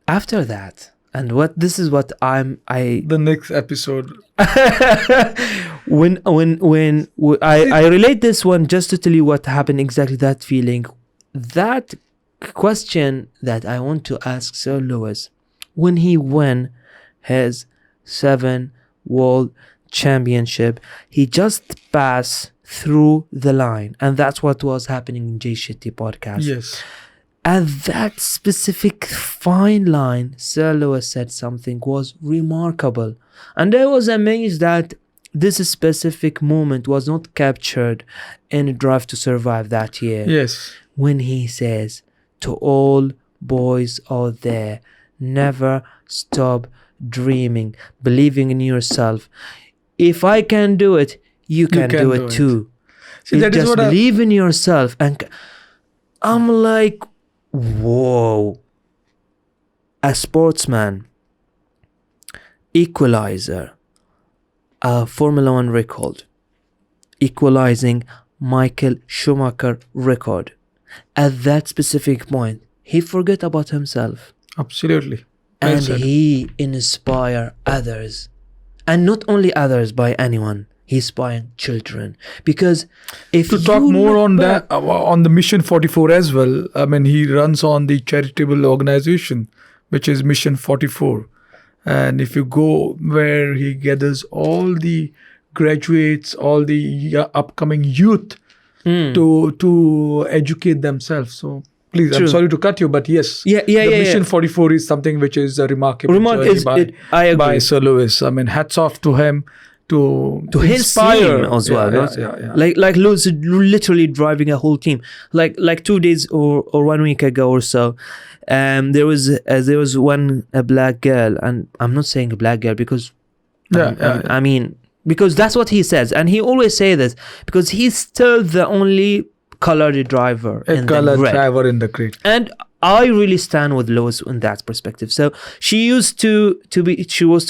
after that, and The next episode. when I relate this one just to tell you what happened exactly, that feeling, that question that I want to ask Sir Lewis, when he won his 7 world championship, he just passed through the line, and that's what was happening in Jay Shetty podcast. Yes. At that specific fine line, Sir Lewis said something was remarkable. And I was amazed that this specific moment was not captured in Drive to Survive that year. Yes. When he says, to all boys out there, never stop dreaming, believing in yourself. If I can do it, you can do it too. See, that is just what believe in yourself. And I'm like, whoa, a sportsman, equalizer, a Formula 1 record, equalizing Michael Schumacher record. At that specific point, he forgot about himself. Absolutely. Well And said. he inspire others. And not only others, by anyone. He inspired children. Because if To talk you more look on back- that, on the Mission 44 as well, I mean, he runs on the charitable organization, which is Mission 44. And if you go where he gathers all the graduates, all the upcoming youth to educate themselves. So please, True. I'm sorry to cut you, but yes, Yeah, the Mission 44 is something which is a remarkable journey I agree. by Sir Lewis. I mean, hats off to him to his inspire team as well. Yeah. Like Lewis literally driving a whole team. Like 2 days or 1 week ago or so, there was a black girl, and I'm not saying a black girl because I mean, because that's what he says, and he always say this because he's still the only colored driver A in colored the grid. driver in the grid. And I really stand with Lewis in that perspective. So she was to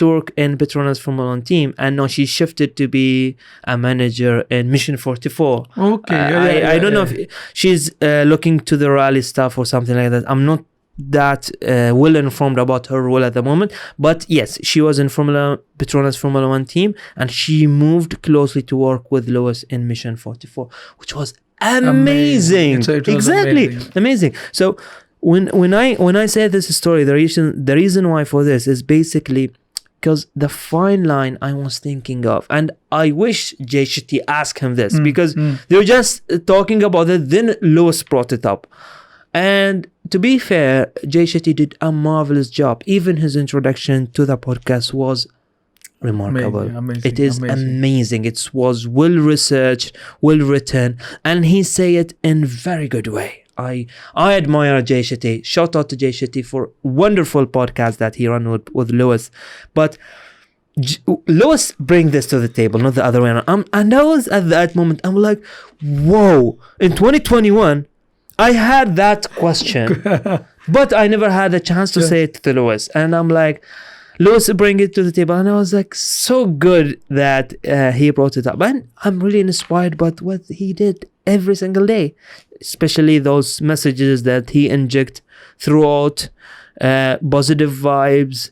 work in Petronas Formula 1 team, and now she shifted to be a manager in Mission 44. Okay, I don't know if she's looking to the rally stuff or something like that. I'm not that well informed about her role at the moment, but yes, she was in Petronas Formula 1 team, and she moved closely to work with Lewis in Mission 44, which was amazing. It was Exactly, amazing. So when I say this story, the reason why for this is basically because the fine line I was thinking of, and I wish Jay Shetty asked him this, because they were just talking about it, then Lewis brought it up. And to be fair, Jay Shetty did a marvelous job. Even his introduction to the podcast was remarkable. Amazing, it is amazing. It was well researched, well written, and he say it in very good way. I admire Jay Shetty. Shout out to Jay Shetty for wonderful podcast that he ran with Lewis. But Lewis bring this to the table, not the other way around. And I was at that moment, I'm like, whoa, in 2021, I had that question, but I never had a chance to say it to Lewis. And I'm like, Lewis bring it to the table. And I was like, so good that he brought it up. And I'm really inspired by what he did every single day, especially those messages that he inject throughout, positive vibes,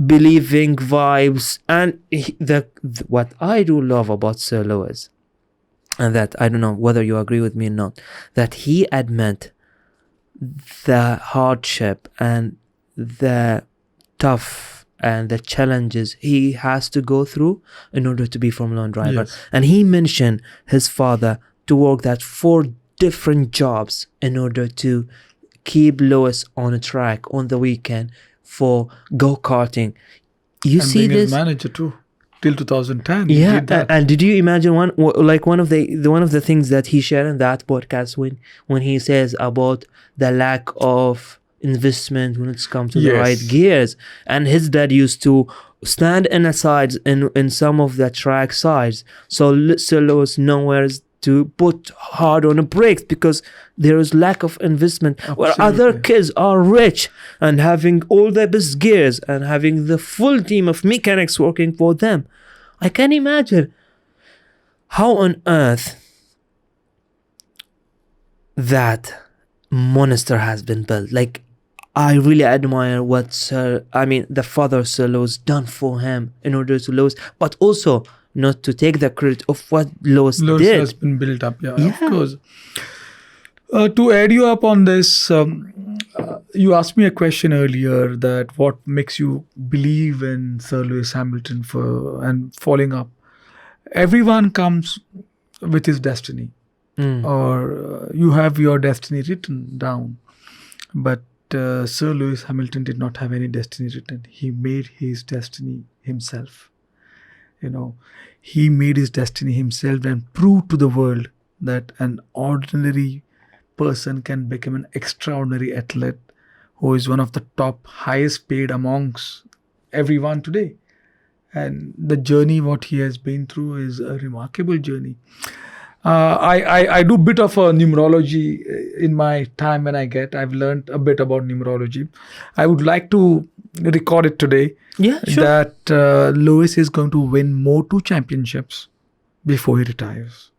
believing vibes. And what I do love about Sir Lewis, and that I don't know whether you agree with me or not, that he admit the hardship and the tough and the challenges he has to go through in order to be Formula 1 driver. Yes. And he mentioned his father to work that 4 different jobs in order to keep Lewis on a track on the weekend for go-karting. You and see being his this? manager too, till 2010. he Yeah, did that. and did you imagine one of the things that he shared in that podcast when he says about the lack of investment when it's come to the right gears, and his dad used to stand in the sides in some of the track sides, so Sir Lewis nowhere to put hard on the brakes because there is lack of investment. Where other kids are rich and having all the best gears and having the full team of mechanics working for them. I can imagine how on earth that monster has been built. Like, I really admire what the father Sir Lewis done for him in order to Lewis, but also not to take the credit of what Lewis did. Has been built up, of course. To add you up on this, you asked me a question earlier that what makes you believe in Sir Lewis Hamilton and following up. Everyone comes with his destiny, or you have your destiny written down. But Sir Lewis Hamilton did not have any destiny written. He made his destiny himself. He made his destiny himself and proved to the world that an ordinary person can become an extraordinary athlete who is one of the top highest paid amongst everyone today. And the journey what he has been through is a remarkable journey. I do a bit of numerology in my time when I've learned a bit about numerology. I would like to record it today. Yeah, sure. That Lewis is going to win more 2 championships before he retires.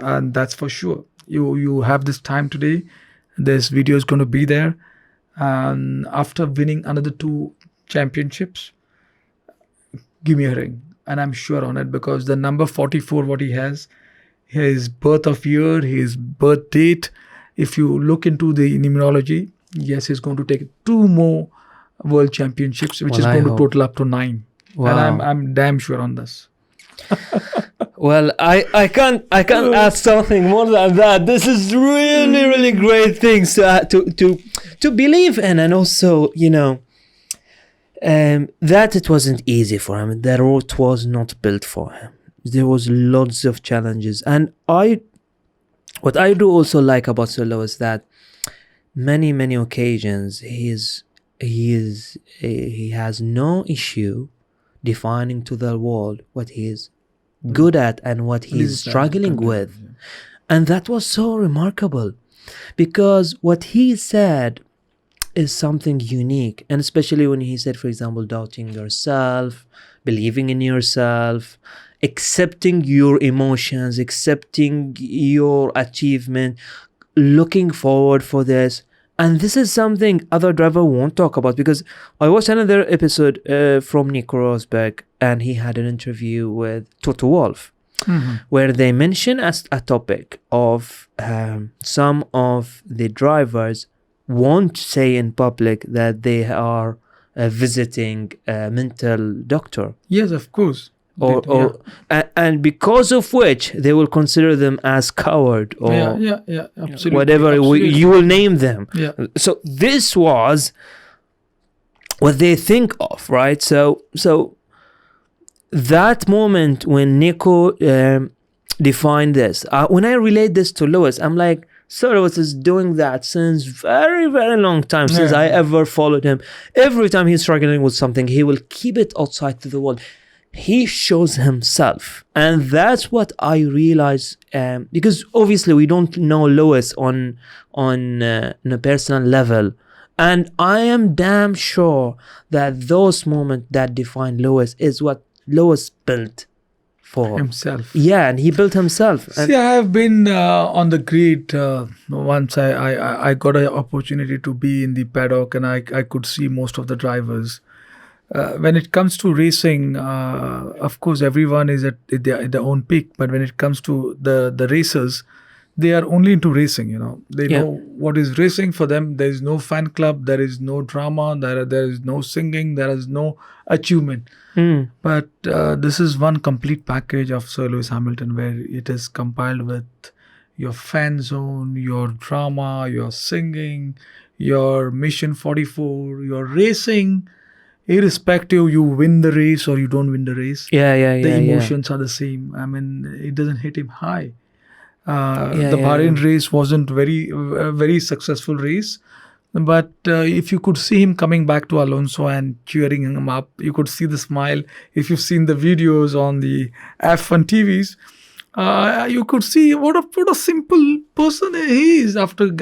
And that's for sure. You have this time today. This video is going to be there. And after winning another 2 championships, give me a ring. And I'm sure on it, because the number 44, what he has, his birth of year, his birth date, if you look into the numerology, yes, he's going to take 2 more world championships, which is going to total up to 9. Wow. And I'm damn sure on this. Well, I can't add something more than that. This is really great things to believe in, and also that it wasn't easy for him. The road was not built for him. There was lots of challenges, and what I do also like about Sir Lewis is that many occasions he has no issue defining to the world what he is good at and what he's struggling with. And that was so remarkable, because what he said is something unique, and especially when he said, for example, doubting yourself, believing in yourself, accepting your emotions, accepting your achievement, looking forward for this. And this is something other driver won't talk about, because I watched another episode from Nico Rosberg, and he had an interview with Toto Wolff. where they mention as a topic of some of the drivers won't say in public that they are visiting a mental doctor, Yes, of course. and because of which they will consider them as coward or Absolutely. whatever Absolutely. you will name them. Yeah. So this was what they think of, right? So that moment when Nico defined this, when I relate this to Lewis, I'm like, so Lewis is doing that since very, very long time, since I ever followed him. Every time he's struggling with something, he will keep it outside to the world. He shows himself, and that's what I realize. Because obviously we don't know Lewis on a personal level, and I am damn sure that those moments that define Lewis is what Lewis built for Himself. Yeah, and he built himself. And See, I have been on the grid once. I got an opportunity to be in the paddock, and I could see most of the drivers. When it comes to racing, of course, everyone is at their own peak. But when it comes to the racers, they are only into racing. They know what is racing for them. There is no fan club. There is no drama. There is no singing. There is no achievement. But this is one complete package of Sir Lewis Hamilton, where it is compiled with your fan zone, your drama, your singing, your Mission 44, your racing. Irrespective, you win the race or you don't win the race. the The emotions are the same. I mean, it doesn't hit him high. The Bahrain race wasn't very successful race. But if you could see him coming back to Alonso and cheering him up, you could see the smile. If you've seen the videos on the F1 TVs, you could see what a simple person he is after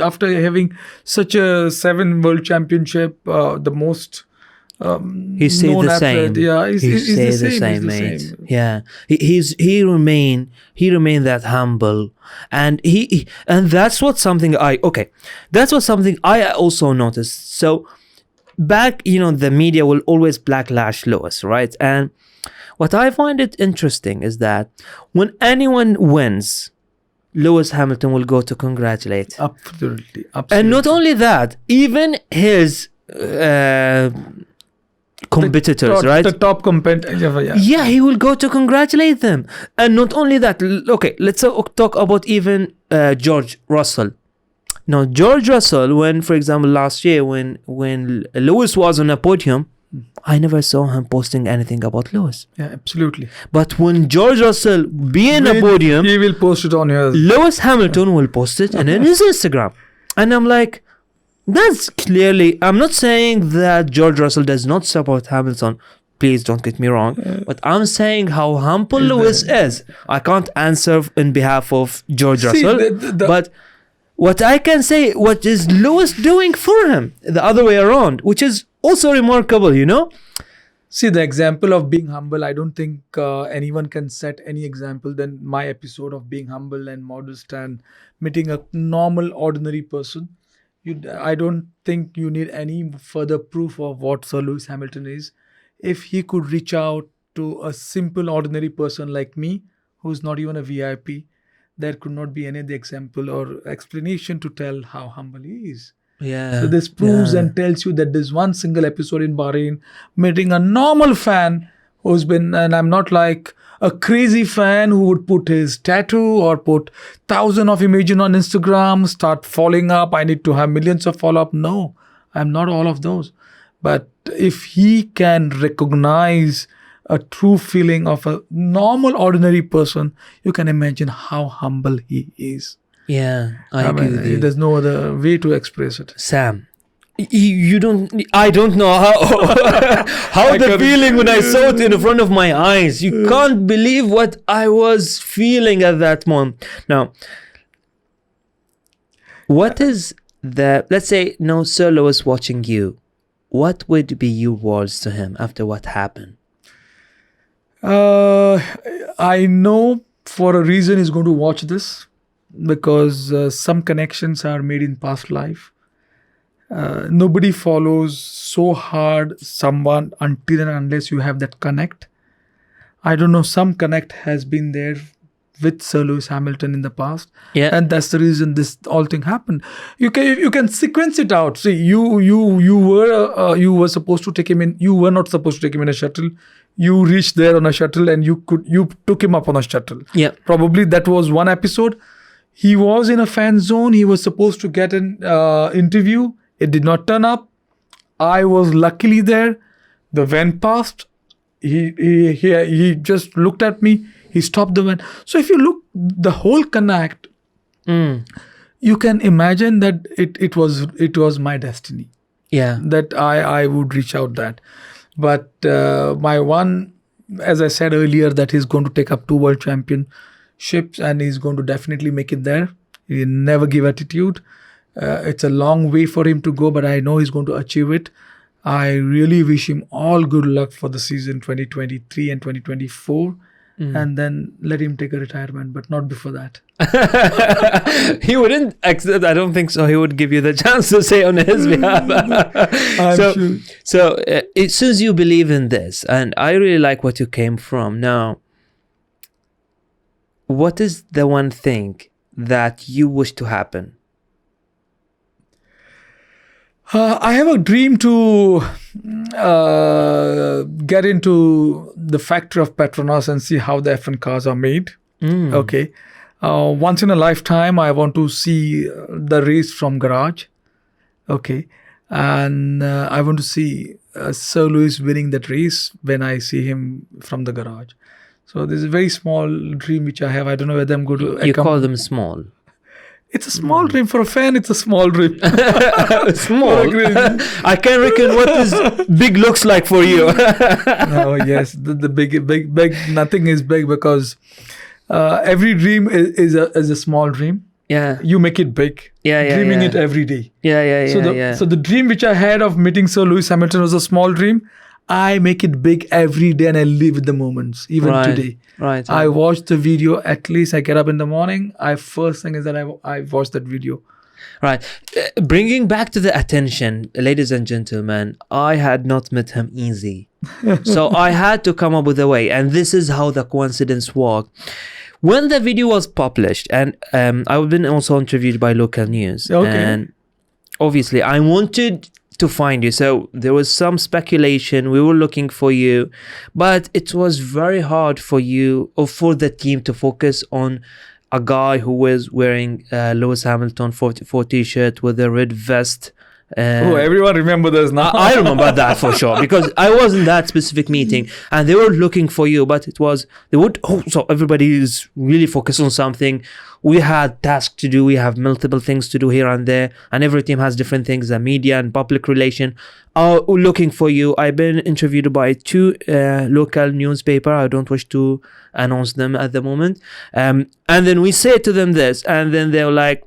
having such a 7 world championship, the most. He stayed known the same. athlete. Yeah, he he's stayed the the same. same, He's the mate. same. Yeah, he remained that humble, and that's what something I also noticed. So back, the media will always backlash Lewis, right? And what I find it interesting is that when anyone wins, Lewis Hamilton will go to congratulate. Absolutely. And not only that, even his competitors, right? The top competitor. Yeah, he will go to congratulate them. And not only that, okay, let's talk about even George Russell. Now, George Russell, when, for example, last year when Lewis was on a podium, I never saw him posting anything about Lewis. Yeah, absolutely. But when George Russell be in a podium, he will post it on his. Lewis Hamilton will post it and in his Instagram. And I'm like, that's clearly, I'm not saying that George Russell does not support Hamilton. Please don't get me wrong. But I'm saying how humble Lewis is. I can't answer in behalf of George Russell. But what I can say, what is Lewis doing for him? The other way around, which is also remarkable, See, the example of being humble, I don't think anyone can set any example than my episode of being humble and modest and meeting a normal, ordinary person. I don't think you need any further proof of what Sir Lewis Hamilton is. If he could reach out to a simple, ordinary person like me, who's not even a VIP, there could not be any other example or explanation to tell how humble he is. Yeah. So this proves and tells you that there's one single episode in Bahrain meeting a normal fan who's been, and I'm not like a crazy fan who would put his tattoo or put thousands of images on Instagram, start following up. I need to have millions of follow-up. No, I'm not all of those. But if he can recognize a true feeling of a normal, ordinary person, you can imagine how humble he is. Yeah, I agree with you. There's no other way to express it. Sam, you don't, I don't know how the feeling when I saw it in front of my eyes. You can't believe what I was feeling at that moment. Now, what is let's say, Sir Lewis watching you, what would be your words to him after what happened? I know for a reason he's going to watch this, because some connections are made in past life. Nobody follows so hard someone until and unless you have that connect. I don't know, some connect has been there with Sir Lewis Hamilton in the past. Yeah. And that's the reason this all thing happened. You can sequence it out. See, you were supposed to take him in. You were not supposed to take him in a shuttle. You reached there on a shuttle, and you took him up on a shuttle. Yeah. Probably that was one episode. He was in a fan zone. He was supposed to get an interview. It did not turn up. I was luckily there. The van passed. He just looked at me. He stopped the van. So if you look the whole connect, you can imagine that it was my destiny. Yeah. That I would reach out that. But my one, as I said earlier, that he's going to take up 2 world championships and he's going to definitely make it there. He never give attitude. It's a long way for him to go, but I know he's going to achieve it. I really wish him all good luck for the season 2023 and 2024. And then let him take a retirement, but not before that. He wouldn't accept. I don't think so. He would give you the chance to say on his behalf. I'm sure. So as soon as you believe in this, and I really like what you came from. Now, what is the one thing that you wish to happen? I have a dream to get into the factory of Petronas and see how the F1 cars are made. Okay. Once in a lifetime, I want to see the race from garage. Okay. And I want to see Sir Lewis winning that race when I see him from the garage. So there's a very small dream which I have. I don't know whether I'm going to... You call them small. It's a small dream for a fan. It's a small dream. Small. I can't reckon what this big looks like for you. No, yes, the big. Nothing is big because every dream is a small dream. Yeah. You make it big. Dreaming it every day. So the dream which I had of meeting Sir Lewis Hamilton was a small dream. I make it big every day and I live with the moments, even today. Right. I watch the video, at least I get up in the morning. First thing is that I watch that video. Right. Bringing back to the attention, ladies and gentlemen, I had not met him easy. So I had to come up with a way. And this is how the coincidence worked. When the video was published, and I've been also interviewed by local news. Okay. And obviously, I wanted to find you. So there was some speculation. We were looking for you. But it was very hard for you or for the team to focus on a guy who was wearing Lewis Hamilton 44 t-shirt with a red vest. Everyone remember this now. I remember that for sure because I was in that specific meeting and they were looking for you, but so everybody is really focused on something. We had tasks to do. We have multiple things to do here and there, and every team has different things. The media and public relation are looking for you. I've been interviewed by 2 local newspaper. I don't wish to announce them at the moment. And then we say to them this, and then they're like,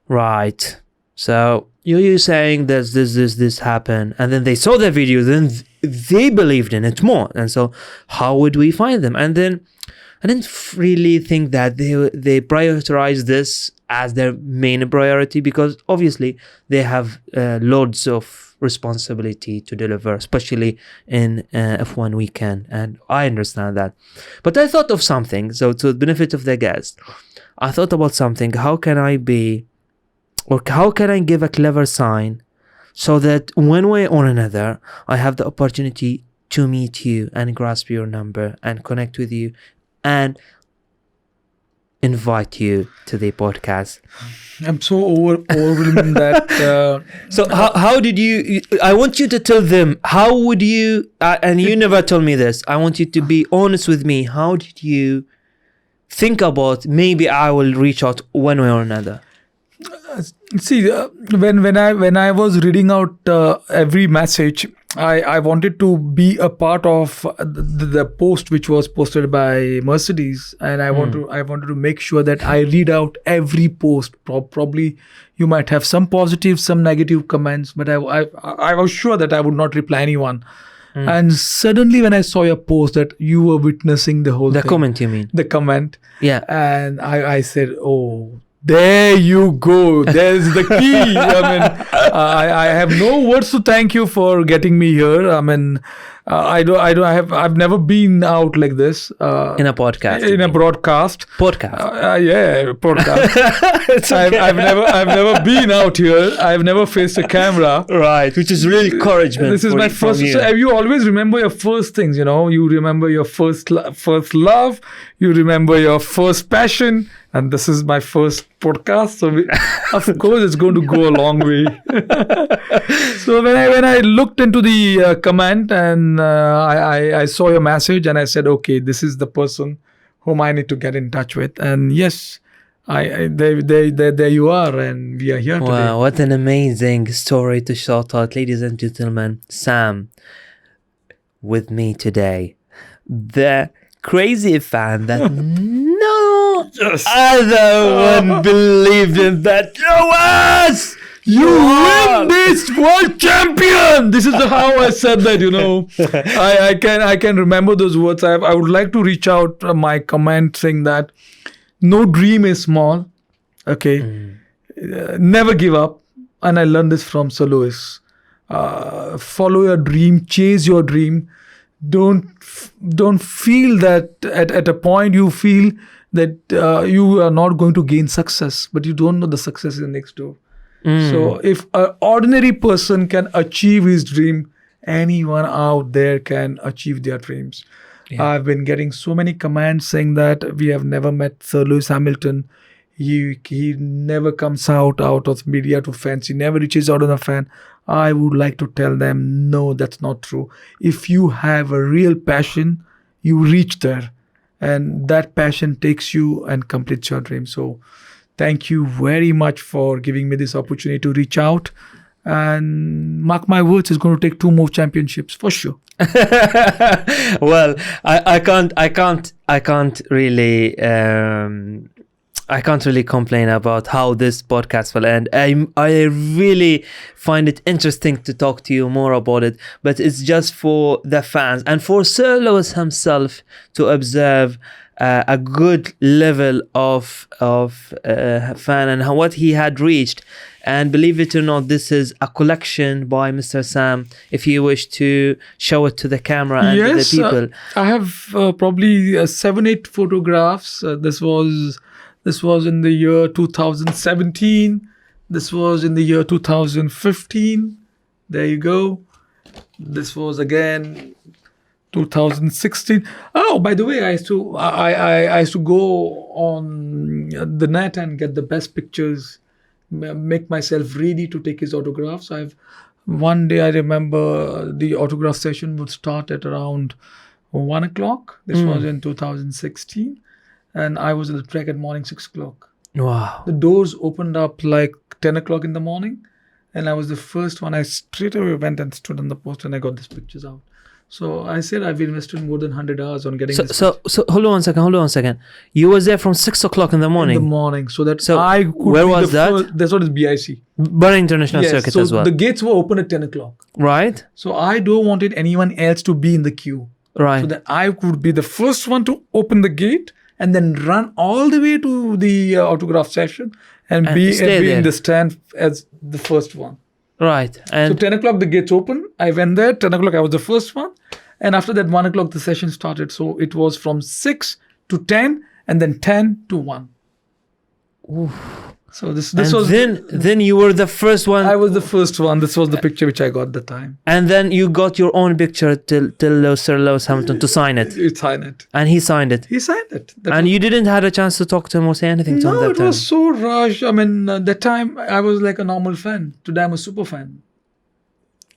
right, so you're saying there's this happened, and then they saw the video, then they believed in it more. And so how would we find them? And then I didn't really think that they prioritize this as their main priority because obviously they have loads of responsibility to deliver, especially in F1 weekend, and I understand that. But I thought of something, so to the benefit of the guest, I thought about something. How can I give a clever sign so that one way or another, I have the opportunity to meet you and grasp your number and connect with you and invite you to the podcast? I'm so overwhelmed that... So how did you... I want you to tell them, how would you... and you never told me this. I want you to be honest with me. How did you think about maybe I will reach out one way or another? See, when I was reading out every message, I wanted to be a part of the post which was posted by Mercedes, and I wanted to make sure that I read out every post. Probably you might have some positive, some negative comments, but I was sure that I would not reply anyone. And suddenly when I saw your post that you were witnessing the whole thing. The comment, you mean? The comment. Yeah. And I said, oh, There you go. There's the key. I have no words to thank you for getting me here. I've never been out like this. In a podcast. In a broadcast. Podcast. Podcast. It's okay. I've never been out here. I've never faced a camera. Right, which is really encouragement. This is my first. You. So you always remember your first things. You remember your first love. You remember your first passion. And this is my first podcast, so of course it's going to go a long way. So when I looked into the comment and I saw your message and I said, okay, this is the person whom I need to get in touch with. And yes, there you are, and we are here today. Wow, what an amazing story to shout out, ladies and gentlemen. Sam, with me today, the crazy fan that no other one believed in that. Was you win this world champion. This is how I said that. I can remember those words. I would like to reach out my comment saying that no dream is small. Okay, never give up. And I learned this from Sir Lewis. Follow your dream, chase your dream. Don't feel that at a point you feel that you are not going to gain success, but you don't know the success is next door. So if an ordinary person can achieve his dream, anyone out there can achieve their dreams. Yeah. I've been getting so many comments saying that we have never met Sir Lewis Hamilton. He never comes out of media to fans. He never reaches out on a fan. I would like to tell them, no, that's not true. If you have a real passion, you reach there. And that passion takes you and completes your dream. So thank you very much for giving me this opportunity to reach out. And mark my words, it's going to take 2 more championships for sure. Well, I can't really complain about how this podcast will end. I really find it interesting to talk to you more about it, but it's just for the fans and for Sir Lewis himself to observe a good level of fan and what he had reached. And believe it or not, this is a collection by Mr. Sam. If you wish to show it to the camera and to the people. I have probably 7-8 photographs. This was in the year 2017. This was in the year 2015. There you go. This was again 2016. Oh, by the way, I used to go on the net and get the best pictures, make myself ready to take his autographs. One day I remember the autograph session would start at around 1 o'clock. This was in 2016. And I was at the track at morning 6 o'clock. Wow. The doors opened up like 10 o'clock in the morning. And I was the first one. I straight away went and stood on the post and I got these pictures out. So I said I've invested more than 100 hours on getting this. So hold on a second. You was there from 6 o'clock in the morning? In the morning. So that so I could where was that? That's what is BIC. Bahrain International Circuit as well. The gates were open at 10 o'clock. Right. So I don't wanted anyone else to be in the queue. Right. So that I could be the first one to open the gate and then run all the way to the autograph session and be in the stand as the first one. Right. And so 10 o'clock the gates open. I went there. 10 o'clock I was the first one. And after that 1 o'clock the session started. So it was from 6 to 10 and then 10 to 1. Oof. So this and was... Then you were the first one. I was the first one. This was the picture which I got at the time. And then you got your own picture till Sir Lewis Hamilton to sign it. He signed it. And he signed it. He signed it. And you didn't have a chance to talk to him or say anything to him that time? No, it was so rushed. I mean, that time I was like a normal fan. Today I'm a super fan.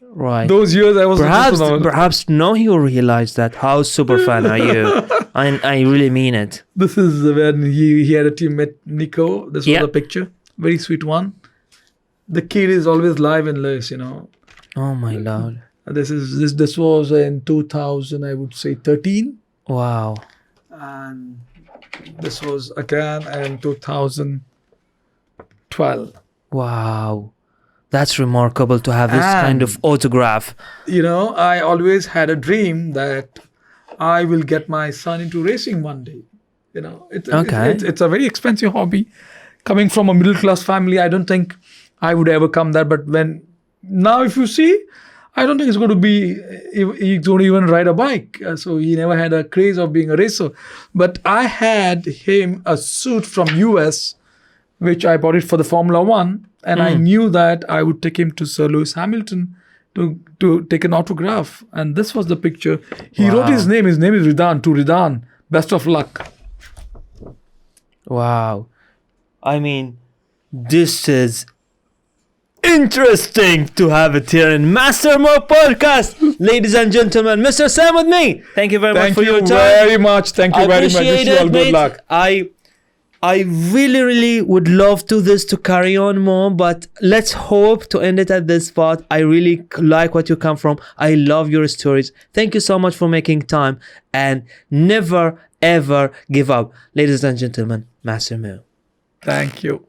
Right. Those years I was perhaps now you realize that. How super fan are you? I really mean it. This is when he had a teammate, Nico. This was the picture. Very sweet one. The kid is always live in Lewis, Oh my Lord. This was in 2000, I would say 13. Wow. And this was again in 2012. Wow. That's remarkable to have this kind of autograph. I always had a dream that I will get my son into racing one day. It's a very expensive hobby. coming from a middle class family, I don't think I would ever come there. But now if you see, I don't think it's going to be, he's going to even ride a bike. So he never had a craze of being a racer. But I had him a suit from US, which I bought it for the Formula One. And I knew that I would take him to Sir Lewis Hamilton to take an autograph. And this was the picture. He wrote his name. His name is Ridan. To Ridan, best of luck. Wow. I mean, this is interesting to have it here in Master Mo Podcast. Ladies and gentlemen, Mr. Sam with me. Thank you very much for your time. Thank you very much. Thank you very much. Wish you all good mate. luck. I really would love this to carry on more, but let's hope to end it at this spot. I really like what you come from. I love your stories. Thank you so much for making time, and never ever give up. Ladies and gentlemen, Master Mo. Thank you.